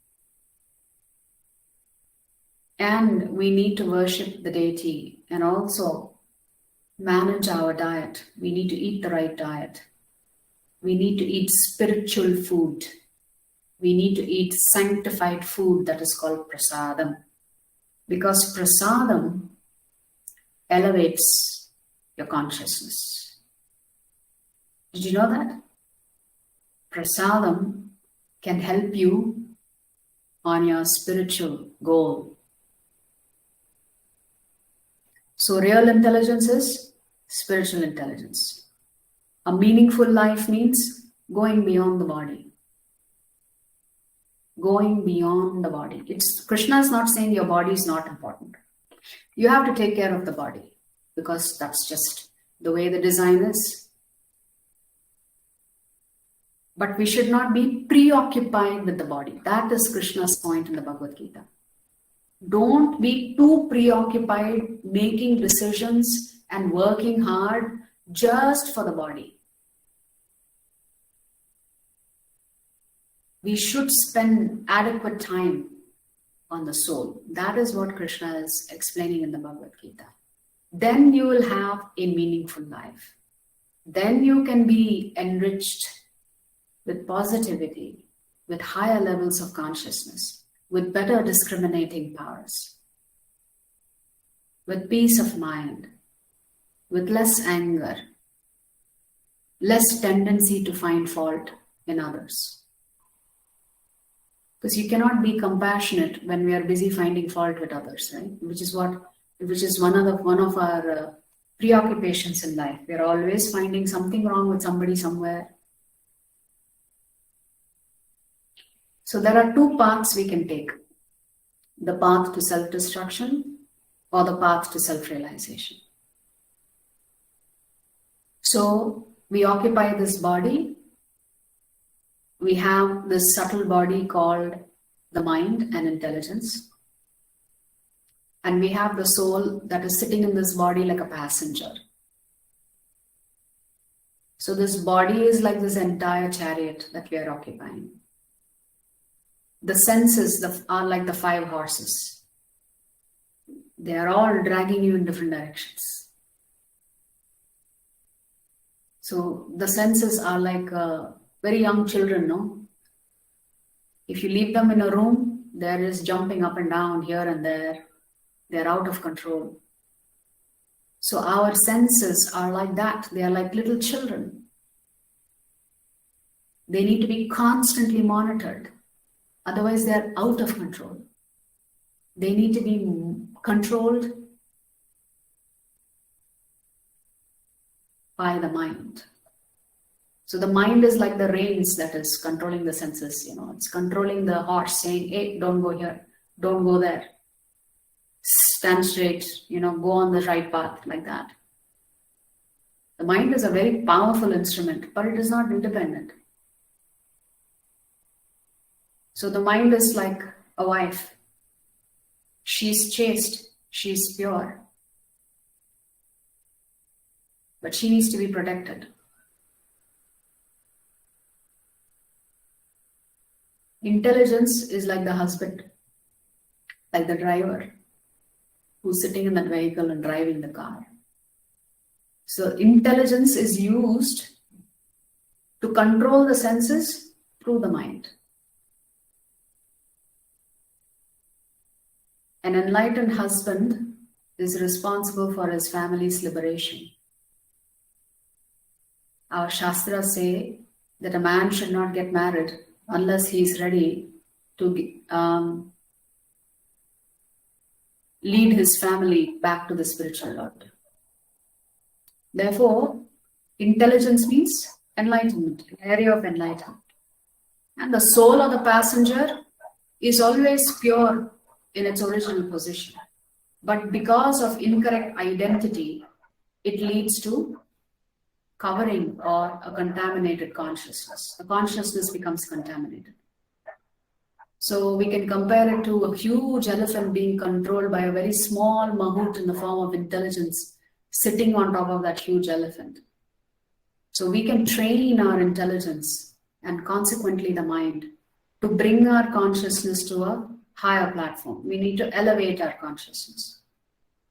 And we need to worship the deity and also manage our diet. We need to eat the right diet. We need to eat spiritual food. We need to eat sanctified food that is called prasadam. Because prasadam elevates your consciousness. Did you know that? Prasadam can help you on your spiritual goal. So real intelligence is spiritual intelligence. A meaningful life means going beyond the body. Going beyond the body. Krishna is not saying your body is not important. You have to take care of the body, because that's just the way the design is. But we should not be preoccupied with the body. That is Krishna's point in the Bhagavad Gita. Don't be too preoccupied making decisions and working hard just for the body. We should spend adequate time on the soul. That is what Krishna is explaining in the Bhagavad Gita. Then you will have a meaningful life. Then you can be enriched with positivity, with higher levels of consciousness, with better discriminating powers, with peace of mind, with less anger, less tendency to find fault in others. Because you cannot be compassionate when we are busy finding fault with others, right? Which is one of our preoccupations in life. We are always finding something wrong with somebody somewhere. So there are two paths we can take. The path to self-destruction or the path to self-realization. So we occupy this body. We have this subtle body called the mind and intelligence. And we have the soul that is sitting in this body like a passenger. So this body is like this entire chariot that we are occupying. The senses are like the 5 horses. They are all dragging you in different directions. So the senses are like very young children, no? If you leave them in a room, there is jumping up and down here and there. They're out of control. So our senses are like that. They are like little children. They need to be constantly monitored. Otherwise, they're out of control. They need to be controlled by the mind. So the mind is like the reins that is controlling the senses, it's controlling the horse, saying, hey, don't go here, don't go there, stand straight, go on the right path, like that. The mind is a very powerful instrument, but it is not independent. So the mind is like a wife. She's chaste, she's pure, but she needs to be protected. Intelligence is like the husband, like the driver who's sitting in that vehicle and driving the car. So intelligence is used to control the senses through the mind. An enlightened husband is responsible for his family's liberation. Our Shastras say that a man should not get married unless he is ready to lead his family back to the spiritual Lord. Therefore, intelligence means enlightenment, area of enlightenment. And the soul of the passenger is always pure in its original position. But because of incorrect identity, it leads to covering or a contaminated consciousness. The consciousness becomes contaminated. So we can compare it to a huge elephant being controlled by a very small mahout in the form of intelligence sitting on top of that huge elephant. So we can train our intelligence and consequently the mind to bring our consciousness to a higher platform. We need to elevate our consciousness.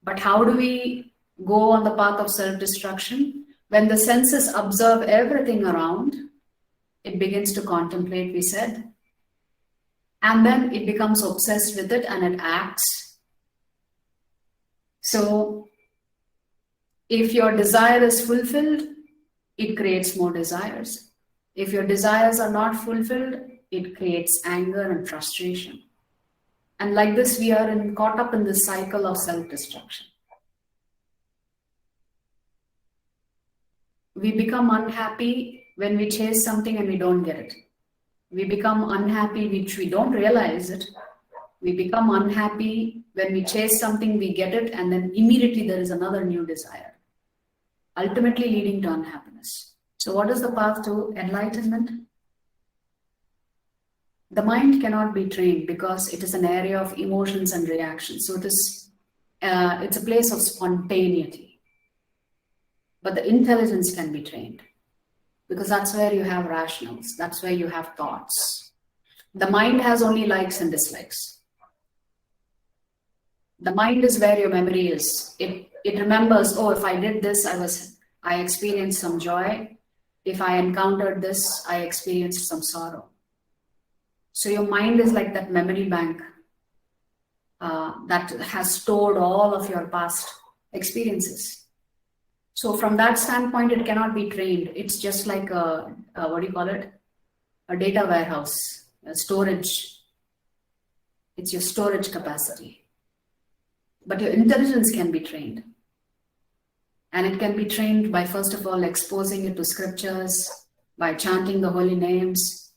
But how do we go on the path of self-destruction? When the senses observe everything around, it begins to contemplate, we said, and then it becomes obsessed with it and it acts. So if your desire is fulfilled, it creates more desires. If your desires are not fulfilled, it creates anger and frustration. And like this, we are caught up in this cycle of self-destruction. We become unhappy when we chase something and we don't get it. We become unhappy, which we don't realize it. We become unhappy when we chase something, we get it, and then immediately there is another new desire, ultimately leading to unhappiness. So what is the path to enlightenment? The mind cannot be trained because it is an area of emotions and reactions. So it's a place of spontaneity. But the intelligence can be trained because that's where you have rationals. That's where you have thoughts. The mind has only likes and dislikes. The mind is where your memory is. It remembers, oh, if I did this, I experienced some joy. If I encountered this, I experienced some sorrow. So your mind is like that memory bank that has stored all of your past experiences. So from that standpoint, it cannot be trained. It's just like a data warehouse, a storage. It's your storage capacity. But your intelligence can be trained. And it can be trained by, first of all, exposing it to scriptures, by chanting the holy names,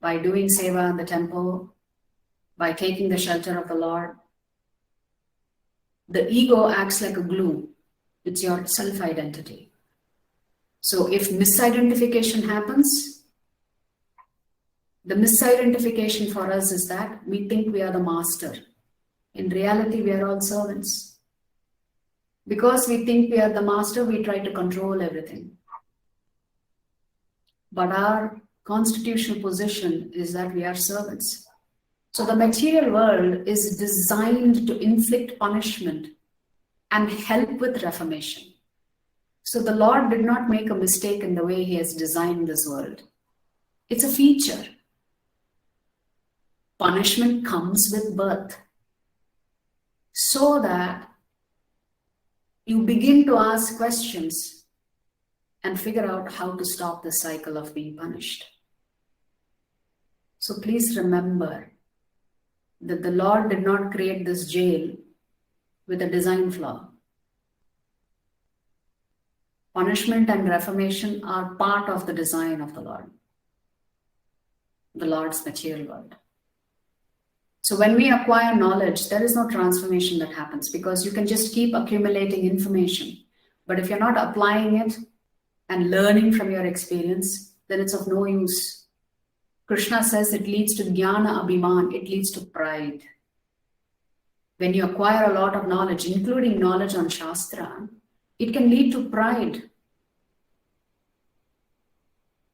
by doing seva in the temple, by taking the shelter of the Lord. The ego acts like a glue. It's your self-identity. So if misidentification happens, the misidentification for us is that we think we are the master. In reality, we are all servants. Because we think we are the master, we try to control everything. But our constitutional position is that we are servants. So the material world is designed to inflict punishment and help with reformation. So the Lord did not make a mistake in the way He has designed this world. It's a feature. Punishment comes with birth. So that you begin to ask questions and figure out how to stop the cycle of being punished. So please remember that the Lord did not create this jail with a design flaw. Punishment and reformation are part of the design of the Lord's material world. So when we acquire knowledge, there is no transformation that happens because you can just keep accumulating information. But if you're not applying it and learning from your experience, then it's of no use. Krishna says it leads to jnana abhiman, it leads to pride. When you acquire a lot of knowledge, including knowledge on Shastra, it can lead to pride.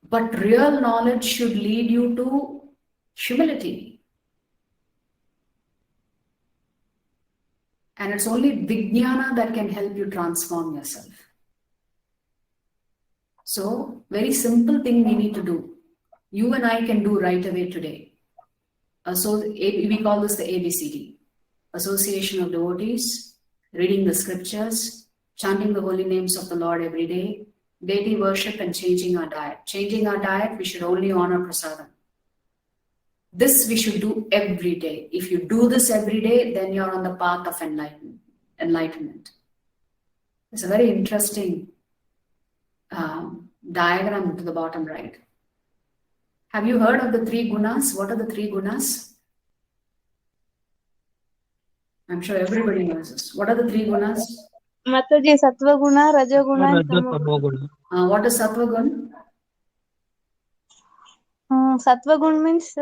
But real knowledge should lead you to humility. And it's only vijnana that can help you transform yourself. So, very simple thing we need to do. You and I can do right away today. So we call this the ABCD. Association of devotees, reading the scriptures, chanting the holy names of the Lord every day, deity worship, and changing our diet. Changing our diet, we should only honor prasadam. This we should do every day. If you do this every day, then you're on the path of enlightenment. It's a very interesting diagram to the bottom right. Have you heard of the 3 gunas? What are the 3 gunas? I'm sure everybody knows this. What are the 3 gunas? Mataji, Sattva Guna, Raja Guna, and Tamo Guna. What is Sattva Gun? Sattva Gun means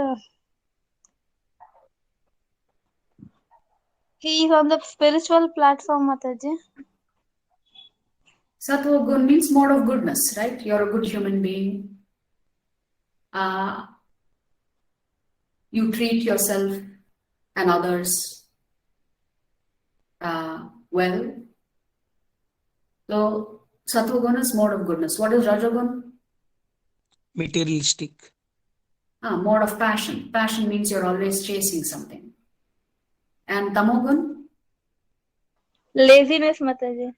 he is on the spiritual platform, Mataji. Sattva Gun means mode of goodness, right? You're a good human being. You treat yourself and others well. So, Sattva Gun is mode of goodness. What is Rajagun? Materialistic. Mode of passion. Passion means you're always chasing something. And Tamogun? Laziness, Mataji.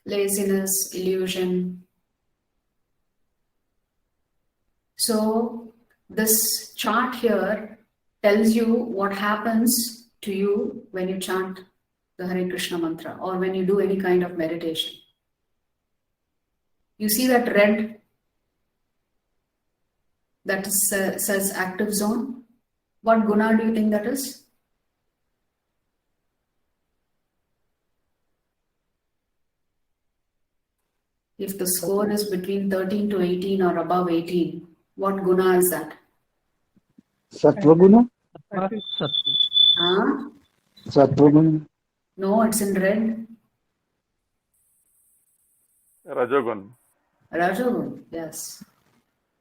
Laziness, illusion. So, this chart here tells you what happens to you when you chant the Hare Krishna mantra or when you do any kind of meditation. You see that red that says active zone? What guna do you think that is? If the score is between 13 to 18 or above 18, what guna is that? Satvaguna? Huh? Satvaguna. No, it's in red. Rajogun. Rajagun, yes.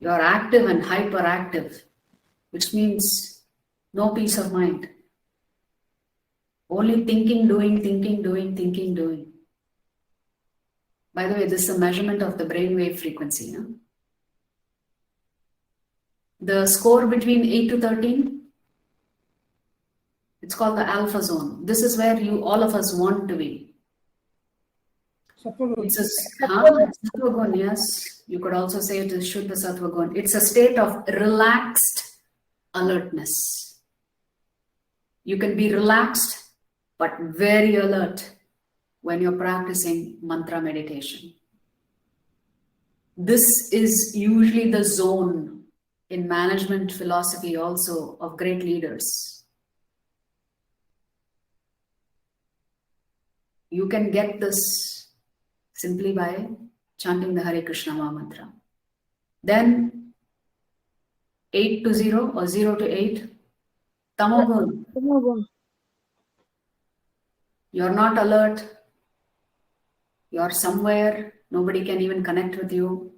You are active and hyperactive, which means no peace of mind. Only thinking, doing, thinking, doing, thinking, doing. By the way, this is a measurement of the brainwave frequency. No? The score between 8 to 13, it's called the alpha zone. This is where all of us want to be. It's a Sattvagun, yes. You could also say it is Shuddha Sattvagun. It's a state of relaxed alertness. You can be relaxed, but very alert when you're practicing mantra meditation. This is usually the zone in management philosophy also of great leaders. You can get this simply by chanting the Hare Krishna mantra. Then 8 to 0 or 0 to 8, Tamogun. You're not alert. You're somewhere. Nobody can even connect with you.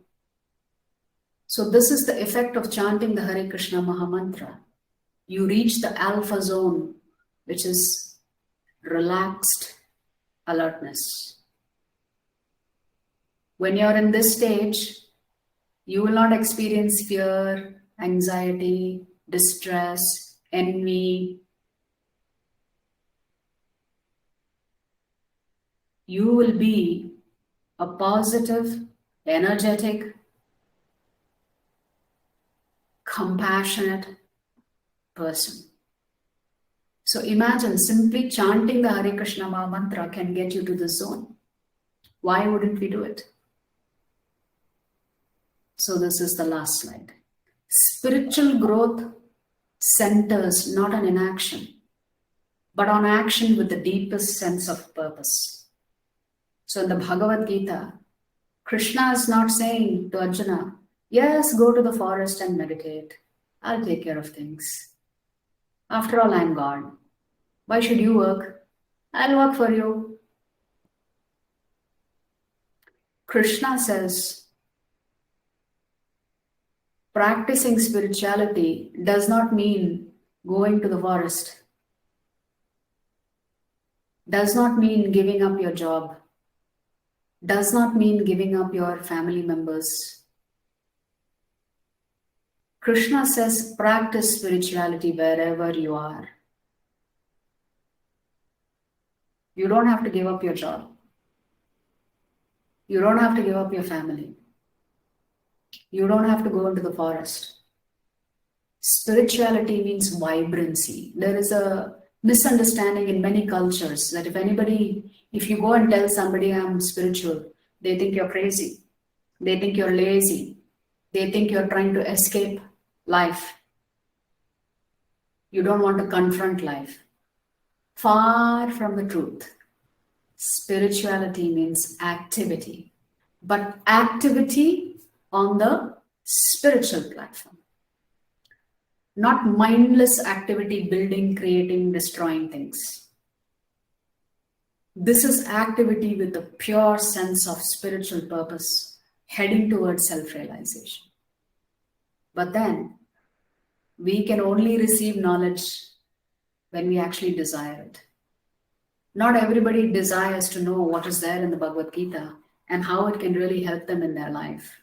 So this is the effect of chanting the Hare Krishna Mahamantra. You reach the alpha zone, which is relaxed alertness. When you're in this stage, you will not experience fear, anxiety, distress, envy. You will be a positive, energetic, compassionate person. So imagine simply chanting the Hare Krishna Maha Mantra can get you to this zone. Why wouldn't we do it? So this is the last slide. Spiritual growth centers not on inaction, but on action with the deepest sense of purpose. So in the Bhagavad Gita, Krishna is not saying to Arjuna, yes, go to the forest and meditate. I'll take care of things. After all, I'm God. Why should you work? I'll work for you. Krishna says, practicing spirituality does not mean going to the forest, does not mean giving up your job, does not mean giving up your family members. Krishna says, practice spirituality wherever you are. You don't have to give up your job. You don't have to give up your family. You don't have to go into the forest. Spirituality means vibrancy. There is a misunderstanding in many cultures that if you go and tell somebody I'm spiritual, they think you're crazy. They think you're lazy. They think you're trying to escape life. You don't want to confront life. Far from the truth. Spirituality means activity, but activity on the spiritual platform. Not mindless activity, building, creating, destroying things. This is activity with a pure sense of spiritual purpose, heading towards self-realization. But then, we can only receive knowledge when we actually desire it. Not everybody desires to know what is there in the Bhagavad Gita and how it can really help them in their life.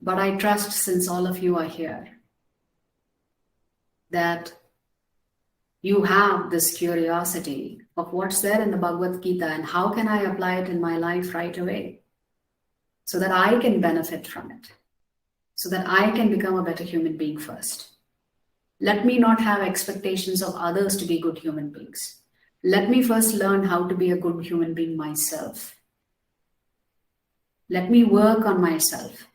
But I trust, since all of you are here, that you have this curiosity of what's there in the Bhagavad Gita and how can I apply it in my life right away so that I can benefit from it, so that I can become a better human being first. Let me not have expectations of others to be good human beings. Let me first learn how to be a good human being myself. Let me work on myself.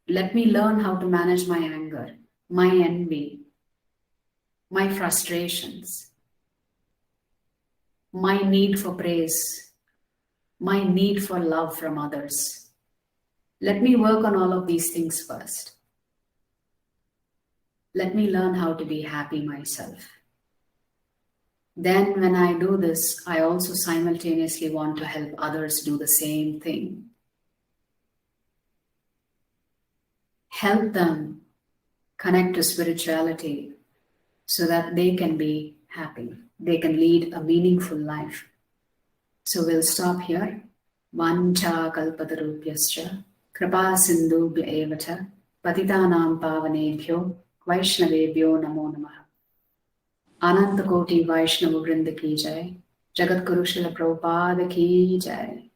Let me learn how to manage my anger, my envy, my frustrations, my need for praise, my need for love from others. Let me work on all of these things first. Let me learn how to be happy myself. Then when I do this, I also simultaneously want to help others do the same thing. Help them connect to spirituality so that they can be happy. They can lead a meaningful life. So we'll stop here. Vancha kalpatarubhyascha kripa sindhubhya evacha patitanam pavanebhyo Vaishnavebhyo namo namaha. Ananta Koti Vaishnava Vrinda ki jai. Jagat Guru Srila Prabhupada ki jai.